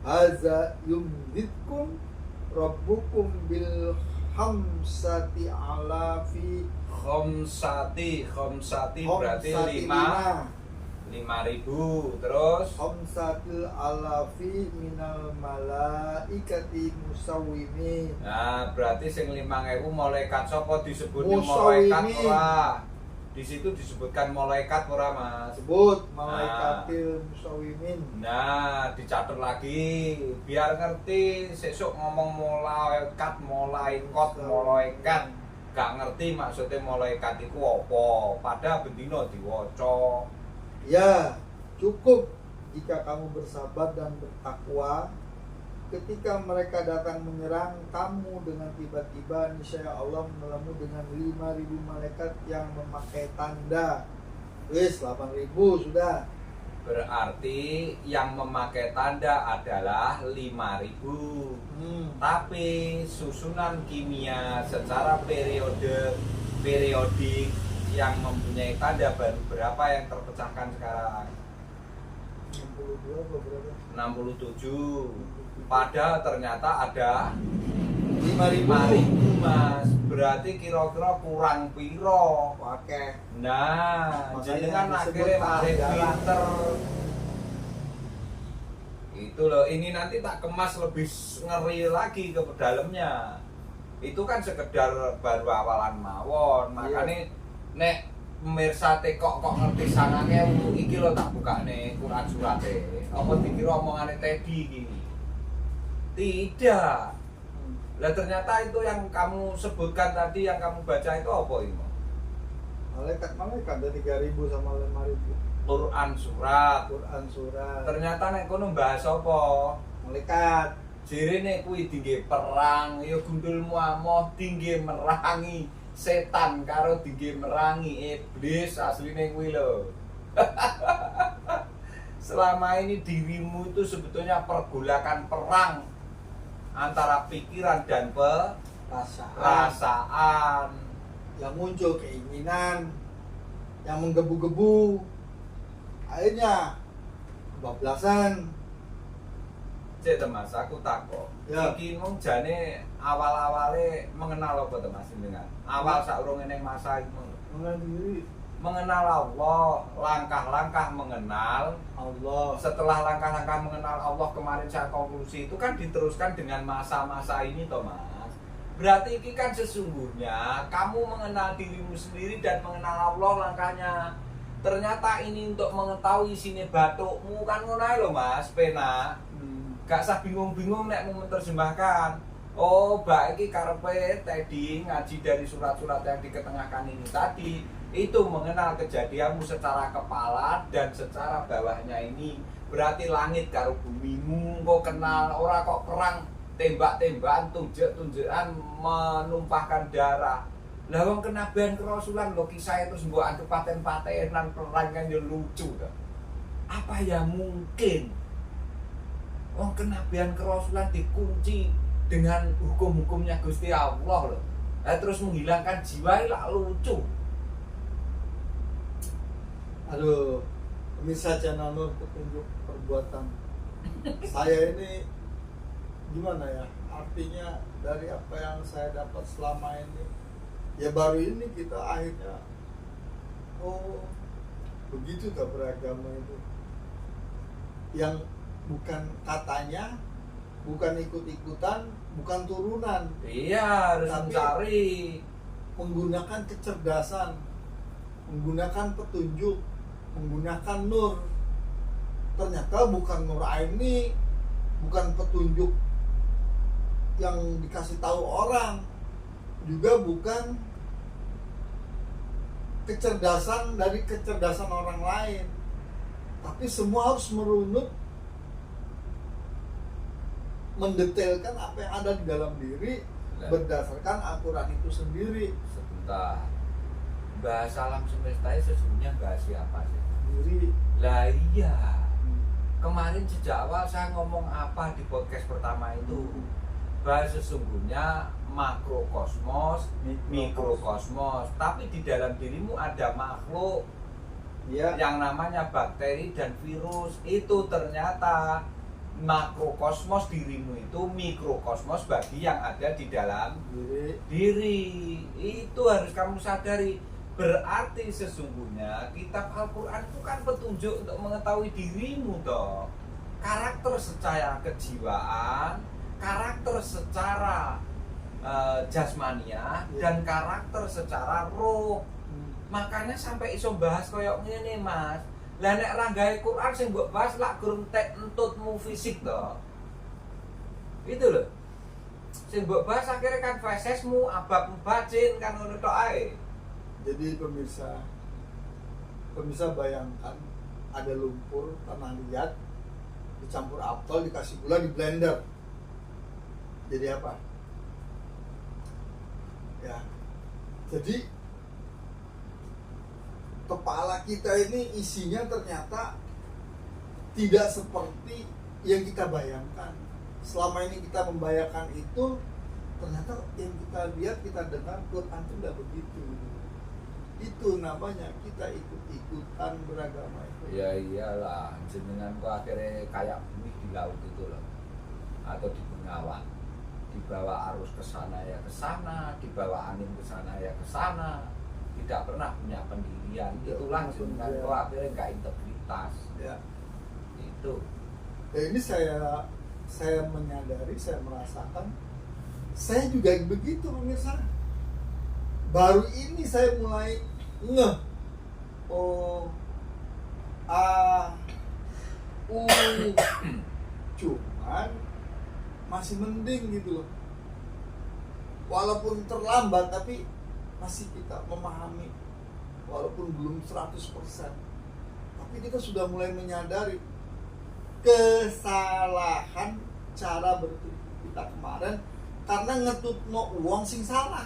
haza yumditkum rabbukum bil khamsati alafi Khomsati berarti 5.000 terus khamsatil alafi minal malaikati musawwimin. nah berarti sing 5.000 malaikat sapa disebutnya Musawwimin. malaikat ora di situ disebutkan malaikat ora Mas Sebut malaikatil musawwimin. nah dicatat lagi biar ngerti sesuk ngomong malaikat gak ngerti maksudnya malaikat itu apa pada bendino diwaca. Ya, cukup jika kamu bersabar dan bertakwa. Ketika mereka datang menyerang kamu dengan tiba-tiba, niscaya Allah menolongmu dengan 5.000 malaikat yang memakai tanda. Wis 8.000 sudah. Berarti yang memakai tanda adalah 5.000. Tapi susunan kimia secara periodik yang mempunyai tanda baru berapa yang terpecahkan sekarang? 62 atau berapa? 67. Padahal ternyata ada 5.000. 5.000 Mas. Berarti kira-kira kurang piro? Pakai. Nah, Makanya jenengan disebut akhirnya masih pelajaran. pinter. Itu loh, ini nanti tak kemas lebih ngeri lagi ke dalamnya. Itu kan sekedar baru awalan mawon, makanya nek pemirsa kok ngerti sangannya iki lo tak buka nih Quran surate. Apa dikira omongane Teddy gini? Tidak. Lah ternyata itu yang kamu sebutkan tadi yang kamu baca itu apa ini? Malaikat dari 3.000 sama 5.000. Quran surat. Quran surat. Ternyata nek kono bahas apa? Malaikat. Jirene kuwi dingge perang, ya gundulmu amoh dingge merangi setan karo dingge merangi iblis asline kuwi lho. Selama ini dirimu itu sebetulnya pergolakan perang antara pikiran dan perasaan. Yang muncul keinginan, yang menggebu-gebu, akhirnya kebablasan. Cek Mas, aku takok. Ya. Iki mung jane awal-awale mengenal apa to Mas dengan? Awal saurunge ning masa iku. Mengenal diri Mengenal Allah, langkah-langkah mengenal Allah. setelah langkah-langkah mengenal Allah kemarin saya konklusi itu kan diteruskan dengan masa-masa ini toh Mas. Berarti ini kan sesungguhnya kamu mengenal dirimu sendiri dan mengenal Allah langkahnya. Ternyata ini untuk mengetahui sini batukmu kan ngono ae lho Mas, pena. Gak usah bingung-bingung nek mau menerjemahkan. Oh, mbak iki karepe Teddy ngaji dari surat-surat yang diketengahkan ini tadi. Itu mengenal kejadianmu secara kepala dan secara bawahnya ini. Berarti langit karo bumimu kok kenal, ora kok perang tembak-tembakan, tunjuk-tunjukan menumpahkan darah. Lah wong kenabian kerasulan lho kisah itu mbok anggap paten-patenan perang kan yo lucu ta. Apa ya mungkin wong kenabian kerasulan dikunci dengan hukum-hukumnya Gusti Allah loh. Terus menghilangkan jiwa lah lucu. Aduh, pemirsa channel Nur Petunjuk Perbuatan. Saya ini gimana ya? Artinya dari apa yang saya dapat selama ini, ya baru ini kita akhirnya, oh begitu tak beragama itu. Yang bukan katanya, bukan ikut-ikutan, bukan turunan. Iya, harus Tapi mencari. Menggunakan kecerdasan, menggunakan petunjuk, menggunakan nur. Ternyata bukan nur aini, bukan petunjuk yang dikasih tahu orang, juga bukan kecerdasan dari kecerdasan orang lain, tapi semua harus merunut mendetailkan apa yang ada di dalam diri berdasarkan Al-Quran itu sendiri. Sebentar, bahasa alam semesta itu sesungguhnya bahas siapa sih? Diri. Lah iya, kemarin sejak awal saya ngomong apa di podcast pertama itu, bahas sesungguhnya makrokosmos, mikrokosmos, tapi di dalam dirimu ada makhluk Ya. yang namanya bakteri dan virus. Itu ternyata makrokosmos dirimu itu mikrokosmos bagi yang ada di dalam diri. Itu harus kamu sadari. Berarti sesungguhnya kitab Al-Quran itu kan petunjuk untuk mengetahui dirimu toh. Karakter secara kejiwaan, karakter secara jasmania, dan karakter secara roh. Makanya sampai iso bahas koyok ngene Mas. Lah nek ranggae Quran sing mbok bahas lak gurung tek entutmu fisik toh. Itu loh. Sing mbok bahas akhirnya kan fesesmu, ababmu bacin kan ngono tok ae. Jadi pemirsa bayangkan ada lumpur tanah liat dicampur apel dikasih gula di blender. Jadi apa? Ya. Jadi kepala kita ini isinya ternyata tidak seperti yang kita bayangkan. Selama ini kita membayangkan itu, ternyata yang kita lihat, kita dengar Quran itu tidak begitu. Itu namanya kita ikut-ikutan beragama itu. Ya iyalah, jenengan kok akhirnya kayak buih di laut itu loh, atau di bengawan. Dibawa arus ke sana ya ke sana, dibawa angin ke sana ya ke sana. Tidak pernah punya pendirian. Itulah jenengan kok akhirnya nggak integritas. Ya. Itu. Dan ini saya menyadari, saya merasakan, saya juga begitu pemirsa. Baru ini saya mulai ngeh. Oh, cuman masih mending gitu loh. Walaupun terlambat tapi masih kita memahami, walaupun belum 100%, tapi kita sudah mulai menyadari kesalahan cara berpikir kita kemarin karena ngetutno uang sing salah.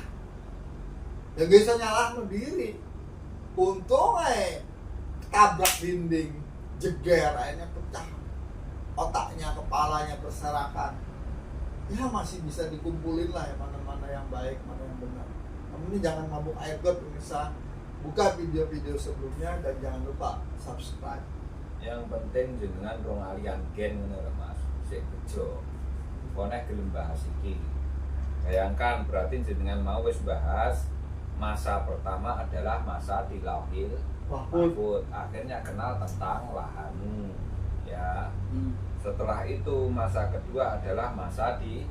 Ya gak bisa nyalahno diri. Untung tabrak dinding, jeger, akhirnya pecah otaknya, kepalanya berserakan. Ya masih bisa dikumpulin lah ya, mana-mana yang baik, mana yang benar. Namun ini jangan mabuk air got pemirsa. Buka video-video sebelumnya dan jangan lupa subscribe. Yang penting jenengan rong alian gen ngono lho Mas. Sik bejo. Konek gelem bahas iki. Bayangkan berarti jenengan mau wis bahas masa pertama adalah masa di Lauhil Mahfuz. Akhirnya kenal tentang lahanu ya. Setelah itu masa kedua adalah masa di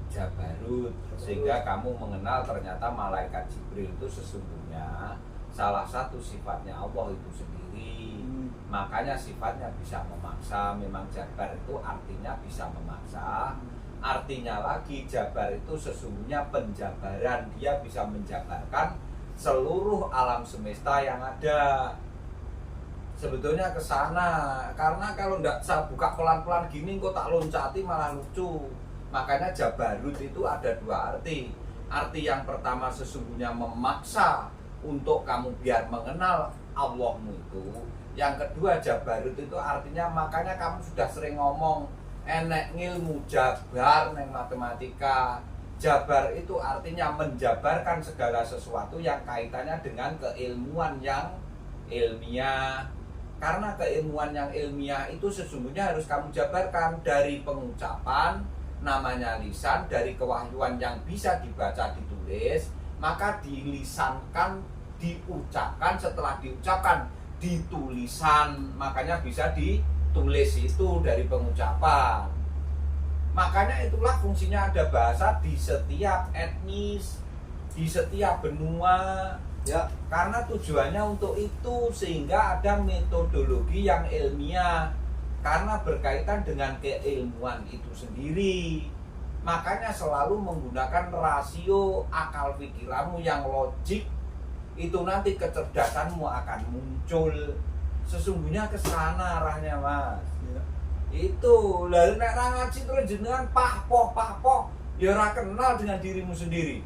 Jabarut, sehingga kamu mengenal ternyata malaikat Jibril itu sesungguhnya salah satu sifatnya Allah itu sendiri. Makanya sifatnya bisa memaksa. Memang Jabar itu artinya bisa memaksa. Artinya lagi Jabar itu sesungguhnya penjabaran. Dia bisa menjabarkan seluruh alam semesta yang ada. Sebetulnya ke sana. Karena kalau nggak saya buka pelan-pelan gini kok tak loncati malah lucu. Makanya Jabarut itu ada dua arti. Arti yang pertama sesungguhnya memaksa untuk kamu biar mengenal Allahmu itu. Yang kedua Jabarut itu artinya, makanya kamu sudah sering ngomong enek ngilmu jabar neng matematika. Jabar itu artinya menjabarkan segala sesuatu yang kaitannya dengan keilmuan yang ilmiah. Karena keilmuan yang ilmiah itu sesungguhnya harus kamu jabarkan dari pengucapan, namanya lisan, dari kewahyuan yang bisa dibaca ditulis, maka dilisankan, diucapkan, setelah diucapkan ditulisan, makanya bisa ditulis itu dari pengucapan. Makanya itulah fungsinya ada bahasa di setiap etnis, di setiap benua ya, karena tujuannya untuk itu, sehingga ada metodologi yang ilmiah karena berkaitan dengan keilmuan itu sendiri. Makanya selalu menggunakan rasio akal pikiranmu yang logik itu nanti kecerdasanmu akan muncul. Sesungguhnya ke sana arahnya, Mas. Iya. Itu lalu nek ra ngaji terus jenengan pahpoh ya ora kenal dengan dirimu sendiri.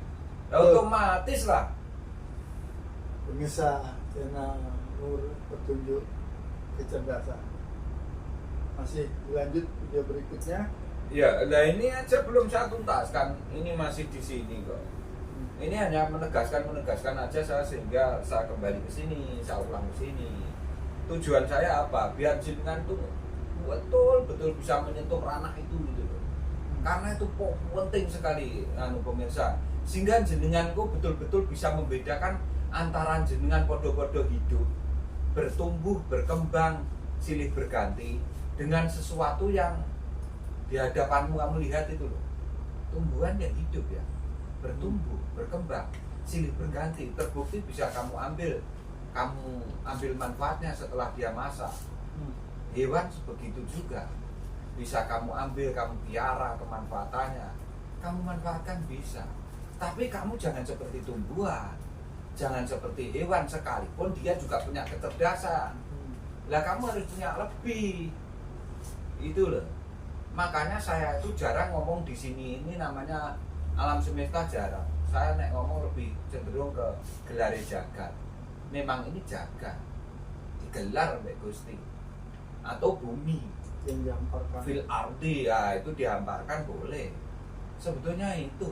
Otomatis lah. Pemirsa channel Nur Petunjuk Kecerdasan. Masih dilanjut video berikutnya. Ya, nah ini aja belum saya tuntaskan. Ini masih di sini kok. Ini hanya menegaskan aja saya, sehingga saya kembali ke sini, saya ulang ke sini. Tujuan saya apa? Biar jenengan tuh betul bisa menyentuh ranah itu gitu loh. Karena itu penting sekali pemirsa. Sehingga jenenganku betul-betul bisa membedakan antara jenengan podo-podo hidup, bertumbuh, berkembang, silih berganti dengan sesuatu yang di hadapanmu kamu lihat itu loh. Tumbuhan yang hidup ya, bertumbuh, berkembang, silih berganti, terbukti bisa kamu ambil manfaatnya setelah dia masak. Hewan begitu juga, bisa kamu ambil, kamu piara kemanfaatannya, kamu manfaatkan bisa. Tapi kamu jangan seperti tumbuhan, jangan seperti hewan, sekalipun dia juga punya kecerdasan. Lah kamu harus punya lebih. Itu loh. Makanya saya itu jarang ngomong di sini, ini namanya alam semesta jarang. Saya nek ngomong lebih cenderung ke gelar jagat. Memang ini jagat digelar oleh Gusti atau bumi yang dihamparkan. Fil ardi ya, itu dihamparkan boleh. Sebetulnya itu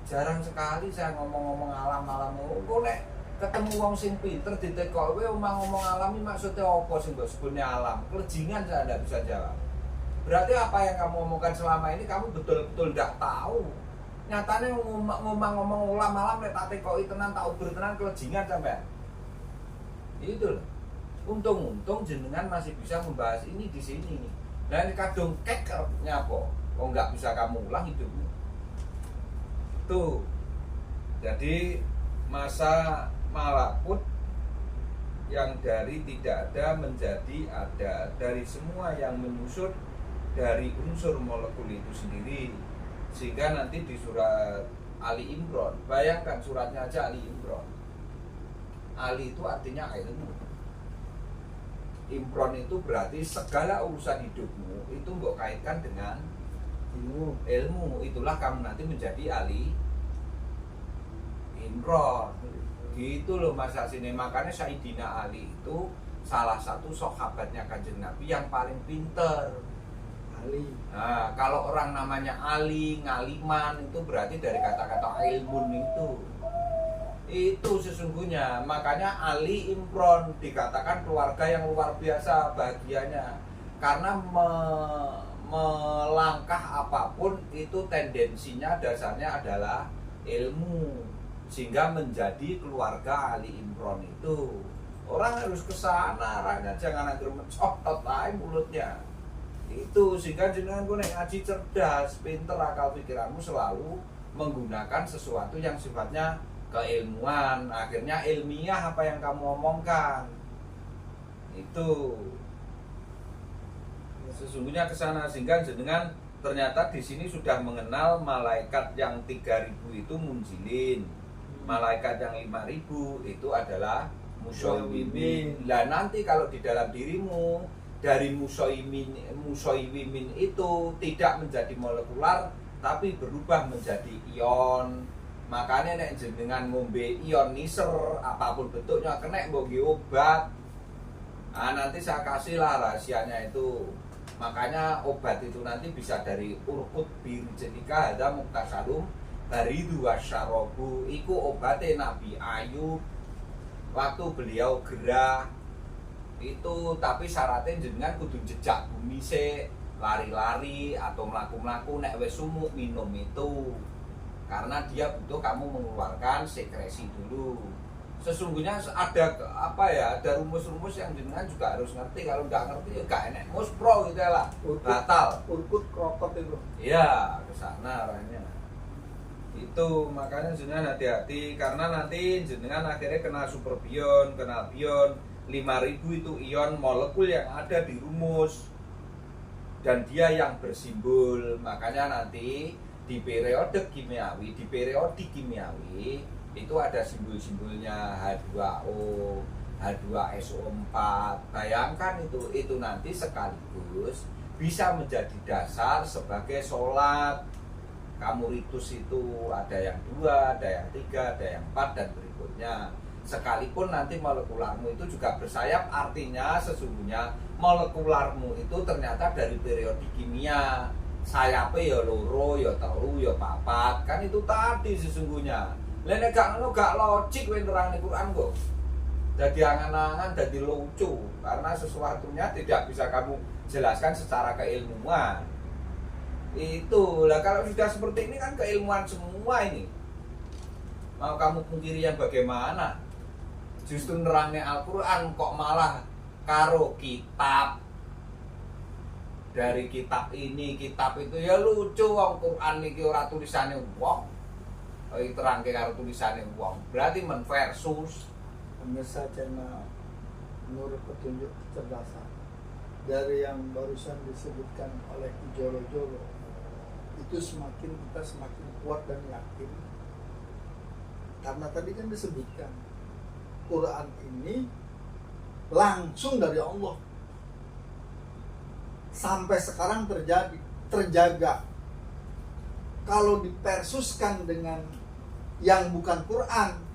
jarang sekali saya ngomong-ngomong alam-alam. Kok nek ketemu wong sing pinter ditekoke omong ngomong alami, maksudnya apa sing mbok sebutnya alam? Kelejingan saya tidak bisa jawab. Berarti apa yang kamu omongkan selama ini kamu betul-betul tidak tahu. Nyatanya ngomong ulam-alam nek tak tekoki tenan, tak uber tenan, kelejingan sampean. Itu loh. Untung-untung jenengan masih bisa membahas ini di sini. Nah ini kadung kek artinya apa? Oh nggak bisa kamu ulang hidupmu. Tuh. Jadi masa malakut yang dari tidak ada menjadi ada, dari semua yang menyusut dari unsur molekul itu sendiri. Sehingga nanti di surat Ali Imran, bayangkan suratnya aja Ali Imran. Ali itu artinya ilmu. Imron itu berarti segala urusan hidupmu itu mbok kaitkan dengan ilmu. Itulah kamu nanti menjadi ahli Imron. Gitu loh Mas Asine. Makanya Sayyidina Ali itu salah satu sahabatnya Kanjeng Nabi yang paling pinter. Ali. Nah, kalau orang namanya Ali, ngaliman, itu berarti dari kata-kata ilmun itu sesungguhnya. Makanya Ali Imron dikatakan keluarga yang luar biasa bahagianya, karena melangkah apapun itu tendensinya dasarnya adalah ilmu, sehingga menjadi keluarga Ali Imron itu. Orang harus kesana arahnya, jangan agar mencotot aja mulutnya. Itu sehingga jenengan ku nek ngaji cerdas, pinter, akal pikiranmu selalu menggunakan sesuatu yang sifatnya keilmuan, akhirnya ilmiah apa yang kamu omongkan. Itu sesungguhnya ke sana, sehingga jenengan ternyata di sini sudah mengenal malaikat yang 3000 itu munzilin, malaikat yang 5000 itu adalah musyaiwimin. Lah nanti kalau di dalam dirimu dari musyaiwimin itu tidak menjadi molekular tapi berubah menjadi ion. Makanya nek jenengan ngombe ionizer apapun bentuknya kena mbok obat. Nah, nanti saya kasih lah rahasianya itu. Makanya obat itu nanti bisa dari urkut birjenika ada muktasalum dari dua syarobu. Iku obatnya Nabi Ayub waktu beliau gerah itu, tapi syaratnya jenengan kudu jejak bumi se, lari-lari atau melaku-melaku, nek wis sumuk minum itu. Karena dia butuh kamu mengeluarkan sekresi dulu. Sesungguhnya ada ada rumus-rumus yang jenengan juga harus ngerti. Kalau nggak ngerti ya gak enak muspro gitu lah, batal. Urkut krokot itu. Iya, ke sana arahnya. Itu makanya jenengan hati-hati, karena nanti jenengan akhirnya kena superbion, kena bion. 5000 itu ion molekul yang ada di rumus, dan dia yang bersimbol. Makanya nanti di periode kimiawi, itu ada simbol-simbolnya H2O, H2SO4. Bayangkan itu nanti sekaligus bisa menjadi dasar sebagai sholat. Kamu ritus itu ada yang 2, ada yang 3, ada yang 4 dan berikutnya. Sekalipun nanti molekularmu itu juga bersayap, artinya sesungguhnya molekularmu itu ternyata dari periodik kimia. Sayapnya ya loro, ya telu, ya papat. Kan itu tadi sesungguhnya. Lene gak ngono gak logik kowe nerangne Quran kok. Jadi angan-angan, jadi lucu karena sesuatunya tidak bisa kamu jelaskan secara keilmuan. Itu lah, kalau sudah seperti ini kan keilmuan semua ini. Mau kamu pungkiri yang bagaimana? Justru nerangnya Al-Quran kok malah karo kitab. Dari kitab ini, kitab itu ya lucu. Wong Quran iki ora tulisane wong. Terangke karo tulisane wong. Berarti menversus. Pemirsa channel Nur Petunjuk Kecerdasan, dari yang barusan disebutkan oleh Jolo-Jolo, itu kita semakin kuat dan yakin, karena tadi kan disebutkan Quran ini langsung dari Allah, sampai sekarang terjaga. Kalau dipersuskan dengan yang bukan Quran,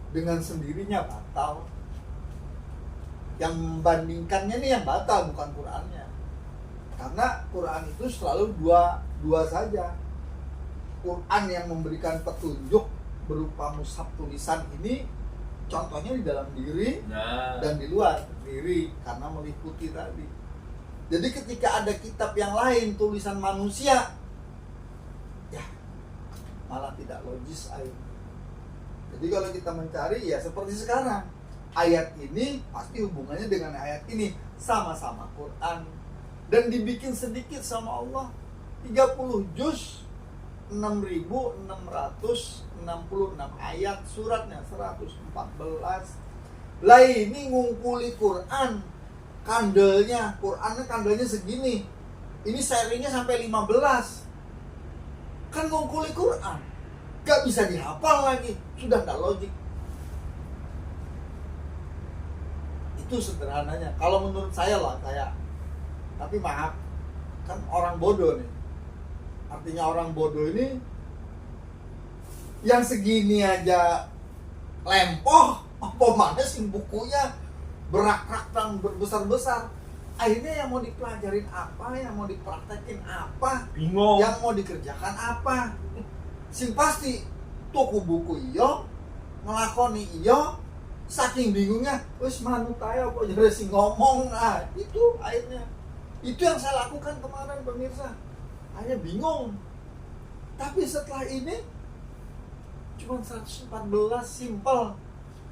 dengan sendirinya batal. Yang membandingkannya ini yang batal, bukan Qurannya. Karena Quran itu selalu dua saja. Quran yang memberikan petunjuk berupa mushaf tulisan ini, contohnya di dalam diri dan di luar diri, karena meliputi tadi. Jadi ketika ada kitab yang lain tulisan manusia, ya malah tidak logis akhirnya. Jadi kalau kita mencari ya seperti sekarang, ayat ini pasti hubungannya dengan ayat ini, sama-sama Quran, dan dibikin sedikit sama Allah. 30 juz, 6.666 ayat, suratnya 114. Lah ini ngungkuli Quran, kandelnya segini, ini serinya sampai 15, kan ngungkuli Quran, gak bisa dihafal lagi, sudah gak logik. Itu sederhananya kalau menurut saya. Tapi maaf, kan orang bodoh nih. Artinya orang bodoh ini yang segini aja lempoh, apa mana sih bukunya berak-rak dan berbesar-besar. Akhirnya yang mau dipelajarin apa, yang mau dipraktekin apa, bingung, yang mau dikerjakan apa. Sing pasti tuku buku iyo, ngelakoni iyo, saking bingungnya, wis manut ae apa jare sing ngomong. Nah, itu akhirnya. Itu yang saya lakukan kemarin pemirsa. Hanya bingung. Tapi setelah ini cuma 114, simple.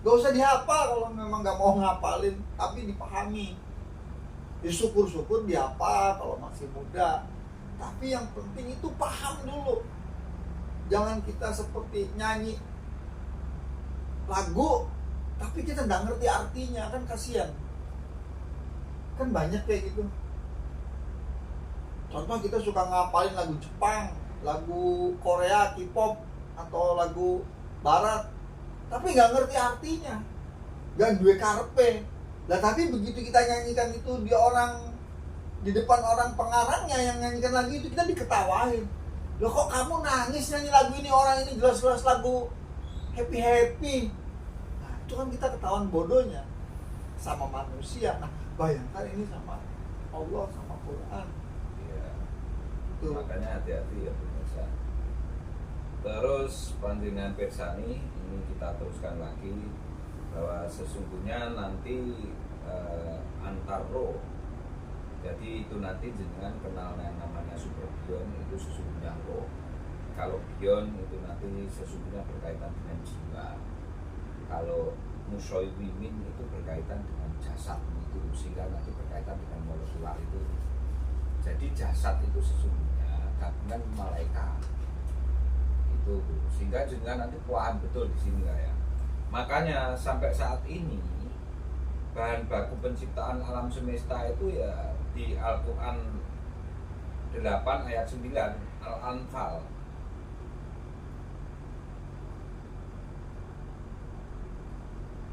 Gak usah dihafal kalau memang gak mau ngapalin, tapi dipahami. Ya syukur-syukur dihafal kalau masih muda. Tapi yang penting itu paham dulu. Jangan kita seperti nyanyi lagu tapi kita nggak ngerti artinya, kan kasihan. Kan banyak kayak gitu. Contoh kita suka ngapalin lagu Jepang, lagu Korea, K-pop, atau lagu Barat, tapi nggak ngerti artinya, nggak duwe karepe. Lah tapi begitu kita nyanyikan itu di depan orang pengarangnya yang nyanyikan lagu itu, kita diketawain. Loh kok kamu nangis nyanyi lagu ini, orang ini jelas-jelas lagu happy-happy. Nah itu kan kita ketahuan bodohnya sama manusia. Nah bayangkan ini sama Allah, sama Quran. Iya. Tuh. Makanya hati-hati ya pemirsa. Terus panjenengan pirsani, ini kita teruskan lagi bahwa sesungguhnya nanti antar roh. Jadi itu nanti jenengan kenal yang namanya super bion, itu sesungguhnya roh. Kalau bion itu nanti sesungguhnya berkaitan dengan jiwa. Kalau musyawimin itu berkaitan dengan jasad itu, sehingga nanti berkaitan dengan molekular itu. Jadi jasad itu sesungguhnya gabungan malaikat. Itu sehingga jenengan nanti paham betul di sini ya. Makanya sampai saat ini bahan baku penciptaan alam semesta itu ya di Al-Quran 8 ayat 9 Al-Anfal.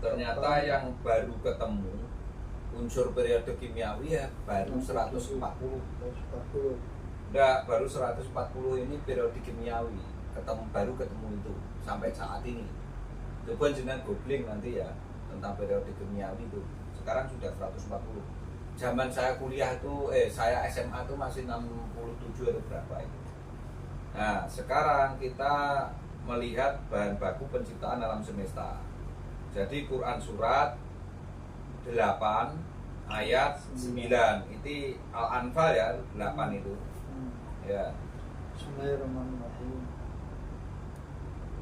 Ternyata yang baru ketemu unsur periode kimiawi ya baru 140. 140. Enggak, baru 140 ini periode kimiawi. Baru ketemu itu sampai saat ini. Coba jenengan googling nanti ya tentang periode kimiawi itu. Sekarang sudah 140. Zaman saya kuliah itu saya SMA itu masih 67 atau berapa itu. Nah, sekarang kita melihat bahan baku penciptaan alam semesta. Jadi Quran surat 8 ayat 9 itu Al-Anfal ya 8 itu ya. Bismillahirrahmanirrahim.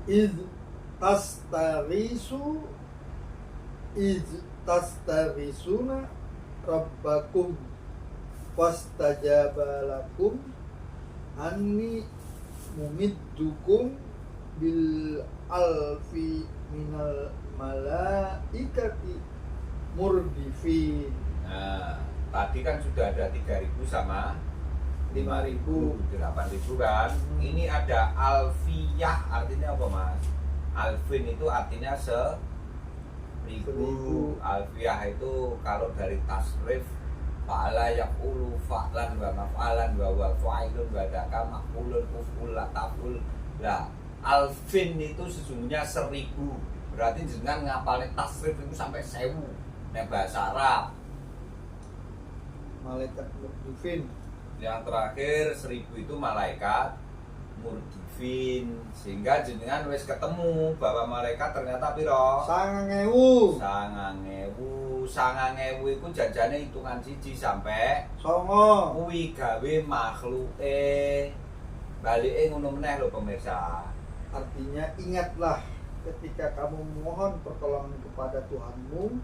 Iz tastarisuna rabbakum fastajaba lakum anni mumiddukum bil alfi minal malaikati murdifin. Nah, tadi kan sudah ada 3.000 sama 5.000, 8.000 kan. Ini ada alfiyah, artinya apa Mas? Alfin itu artinya 1.000. Alfiyah itu kalau dari tasrif fa'ala yaqulu fa'lan wa maf'alan wa wa fa'ilun wa daka maqulun uf'ul lataful. Lah, alfin itu sesungguhnya 1.000. Berarti jenengan ngapalin tasrif itu sampai 1.000. Nek bahasa Arab. Malaikat murdifin. Yang terakhir 1.000 itu malaikat murdifin. Sehingga jenengan wis ketemu bahwa malaikat ternyata piro? 9.000. 9.000 itu jajane hitungan siji sampai 9. kuwi gawe makhluke. Balike ngono meneh lho pemirsa. Artinya ingatlah ketika kamu memohon pertolongan kepada Tuhanmu,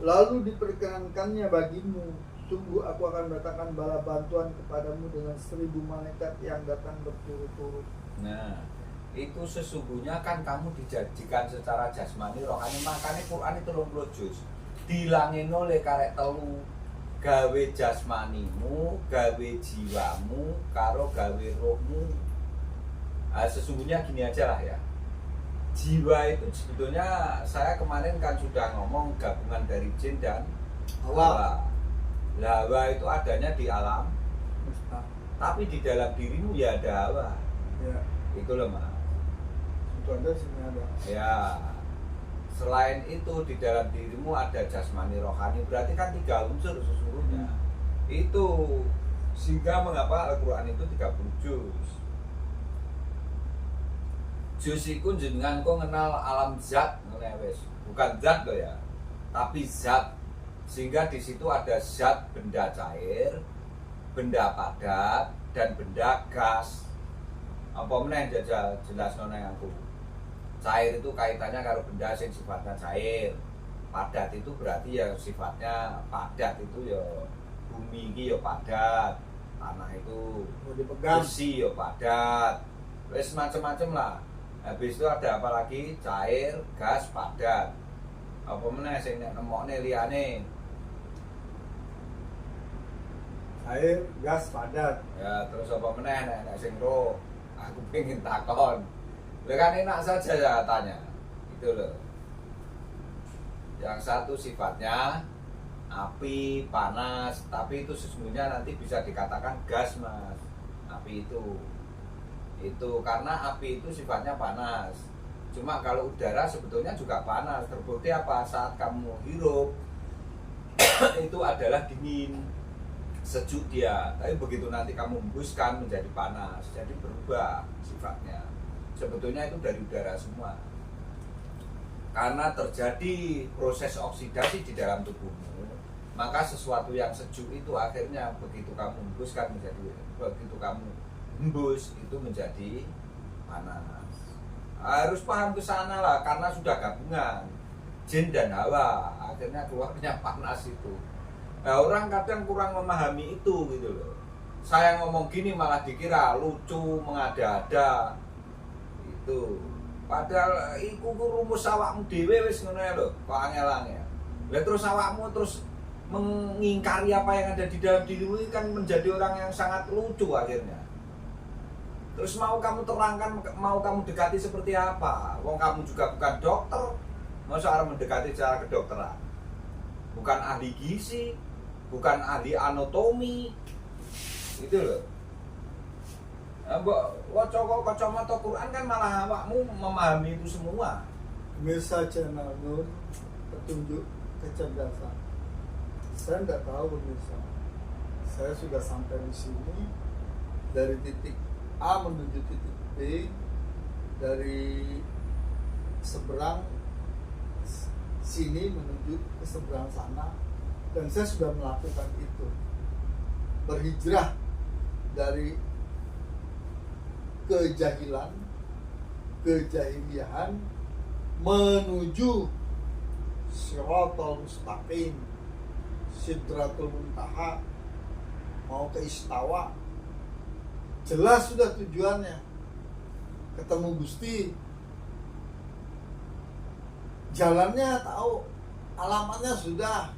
lalu diperkenankannya bagimu, sungguh aku akan datangkan bala bantuan kepadamu dengan 1.000 malaikat yang datang berturut-turut. Nah, itu sesungguhnya kan kamu dijanjikan secara jasmani rohani. Makanya Quran itu 30 juz dilangin oleh karek telu, gawe jasmanimu, gawe jiwamu, karo gawe rohmu. Nah, sesungguhnya gini aja lah ya, jiwa itu sebetulnya saya kemarin kan sudah ngomong gabungan dari jin dan hawa. Hawa itu adanya di alam, tapi di dalam dirimu ya ada hawa. Ya, Itu loh Mas. itu ada sini ada. Ya, selain itu di dalam dirimu ada jasmani rohani, berarti kan 3 unsur sesungguhnya. Itu sehingga mengapa Al-Quran itu 30 juz. Juz iku jenengan kok kenal alam zat ngene wis. Bukan zat loh ya, tapi zat. Sehingga di situ ada zat benda cair, benda padat, dan benda gas. Apa meneh jajal jelas nang aku. Cair itu kaitannya kalau benda yang sifatnya cair. Padat itu berarti ya sifatnya padat, itu ya bumi ini ya padat, tanah itu Mau dipegang. besi ya padat, wes macam-macam lah. Habis itu ada apa lagi? Cair, gas, padat. Apa meneh sing nek nemokne liyane? Air, gas, padat. Ya, terus apa meneh nek sing roh? Aku pengen takon. Lah kan enak saja ya tanya. Itu loh. Yang satu sifatnya api, panas, tapi itu sesungguhnya nanti bisa dikatakan gas, Mas. Api itu karena api itu sifatnya panas. Cuma kalau udara sebetulnya juga panas. Terbukti apa? Saat kamu hirup itu adalah dingin, sejuk dia. Tapi begitu nanti kamu hembuskan menjadi panas, jadi berubah sifatnya. Sebetulnya itu dari udara semua. Karena terjadi proses oksidasi di dalam tubuhmu, maka sesuatu yang sejuk itu akhirnya begitu kamu hembuskan begitu kamu hembus itu menjadi panas. Harus paham ke sana lah, karena sudah gabungan jin dan hawa, akhirnya keluarnya panas itu. Nah, orang kadang kurang memahami itu gitu loh. Saya ngomong gini malah dikira lucu, mengada-ada. Itu padahal iku rumus awakmu dhewe wis ngono lho, kok angel-angel. Lah terus awakmu terus mengingkari apa yang ada di dalam dirimu kan menjadi orang yang sangat lucu akhirnya. Terus mau kamu terangkan, mau kamu dekati seperti apa? Wong kamu juga bukan dokter, masa orang mendekati secara kedokteran, bukan ahli gizi, bukan ahli anatomi, itu loh. Mbok waca kacamata Quran kan malah awakmu memahami itu semua. Pemirsa channel Nur, petunjuk kecerdasan. Saya nggak tahu pemirsa. Saya sudah sampai di sini dari titik A menuju titik B, dari seberang sini menuju ke seberang sana, dan saya sudah melakukan itu. Berhijrah dari kejahilan, kejahiliahan menuju Shiratal Mustaqim, Sidratul Muntaha, mau ke Istawa. Jelas sudah tujuannya, ketemu Gusti. Jalannya tahu, alamatnya sudah,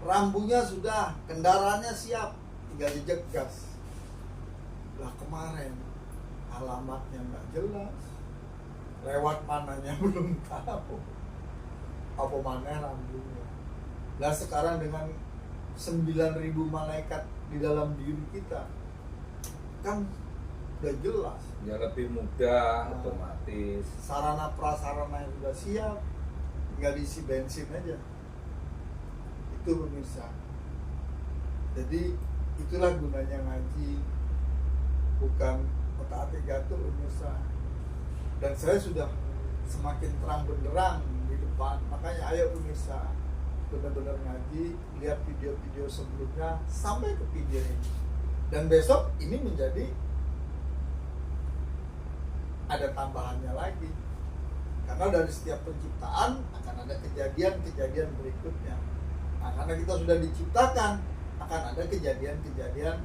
rambunya sudah, kendaraannya siap, tinggal jejak gas. Lah kemarin alamatnya nggak jelas, lewat mananya belum tahu, apa mana rambunya. Lah sekarang dengan 9.000 malaikat di dalam diri kita, kan udah jelas. Ya lebih mudah, otomatis. Sarana prasarana yang sudah siap, tinggal diisi bensin aja. Itu pemirsa. Jadi itulah gunanya ngaji, bukan otak-atik gatul pemirsa. Dan saya sudah semakin terang benderang di depan. Makanya ayo pemirsa, benar-benar ngaji, lihat video-video sebelumnya sampai ke video ini. Dan besok ini menjadi ada tambahannya lagi. Karena dari setiap penciptaan akan ada kejadian-kejadian berikutnya. Nah, karena kita sudah diciptakan, akan ada kejadian-kejadian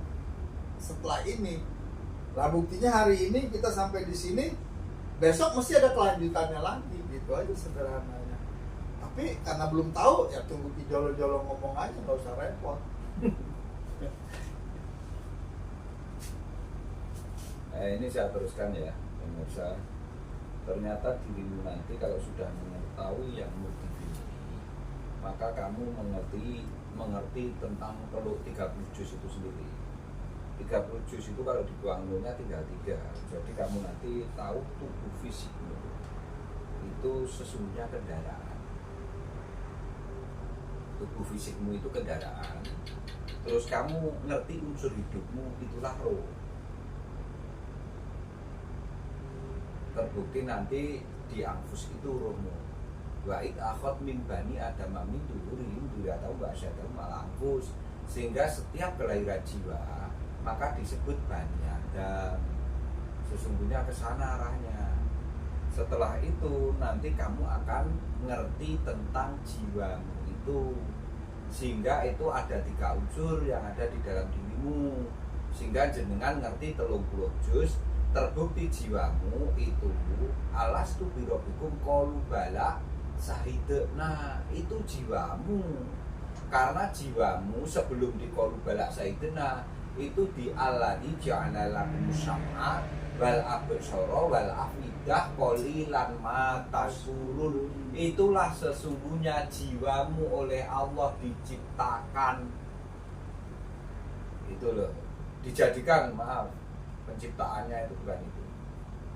setelah ini. Lah buktinya hari ini kita sampai di sini, besok mesti ada kelanjutannya lagi, gitu aja sederhananya. Tapi karena belum tahu, ya tunggu Ki Jolo-Jolo ngomong aja, nggak usah repot. Nah, ini saya teruskan ya, pemirsa. Ternyata dirimu nanti kalau sudah mengetahui yang multiplier, maka kamu mengerti tentang peluk 30 juz itu sendiri. 30 juz itu kalau dibuang nolnya tinggal 3. Jadi kamu nanti tahu tubuh fisikmu itu sesungguhnya kendaraan. Tubuh fisikmu itu kendaraan. Terus kamu ngerti unsur hidupmu itulah roh. Terbukti nanti di anfus itu rohmu. Wa id akhad min bani adam min durihim duriyatahum wa asyadahum al anfus. Sehingga setiap kelahiran jiwa maka disebut Bani Adam. Sesungguhnya ke sana arahnya. Setelah itu nanti kamu akan ngerti tentang jiwamu itu, sehingga itu ada 3 unsur yang ada di dalam dirimu, sehingga jenengan ngerti 30 juz. Terbukti jiwamu itu alastu birabbikum qalu bala sahidna. Itu jiwamu. Karena jiwamu sebelum di qalu bala sahidna itu di alladzi ja'ala lakum sam'a wal absara wal afidah qalilan ma tashkurun. Itulah sesungguhnya jiwamu oleh Allah diciptakan. Itu loh, dijadikan, maaf, penciptaannya itu bukan itu.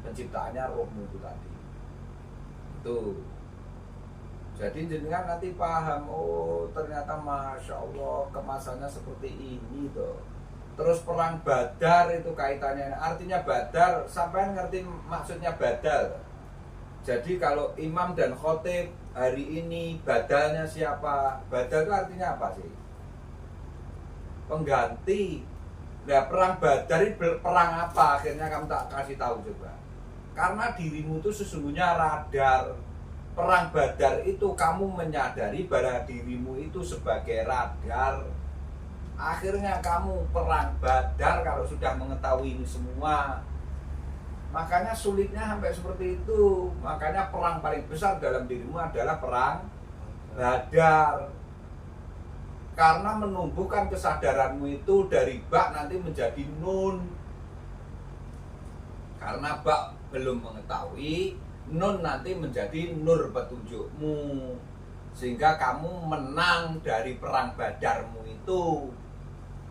Penciptaannya rohmu itu tadi. Itu. Jadi jenengan nanti paham, oh ternyata Masya Allah kemasannya seperti ini tuh. Terus perang Badar itu kaitannya, artinya Badar, sampai ngerti maksudnya badal. Jadi kalau imam dan khotib hari ini badalnya siapa? Badal itu artinya apa sih? Pengganti. Nah perang Badar itu perang apa? Akhirnya kamu tak kasih tahu coba. Karena dirimu itu sesungguhnya radar. Perang Badar itu kamu menyadari bahwa dirimu itu sebagai radar. Akhirnya kamu perang Badar kalau sudah mengetahui ini semua. Makanya sulitnya sampai seperti itu. Makanya perang paling besar dalam dirimu adalah perang Badar. Karena menumbuhkan kesadaranmu itu dari bak nanti menjadi nun. Karena bak belum mengetahui, Nun nanti menjadi nur petunjukmu, sehingga kamu menang dari perang Badarmu itu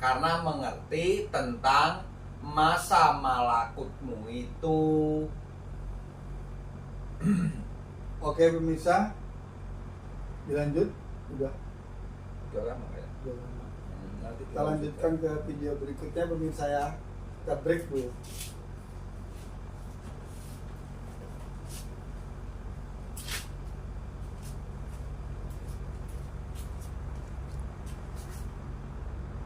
karena mengerti tentang masa malakutmu itu. Oke pemirsa, dilanjut, udah. Udah lama ya? Udah lama. Nanti Kita lanjutkan ke video berikutnya pemirsa ya. Kita break dulu.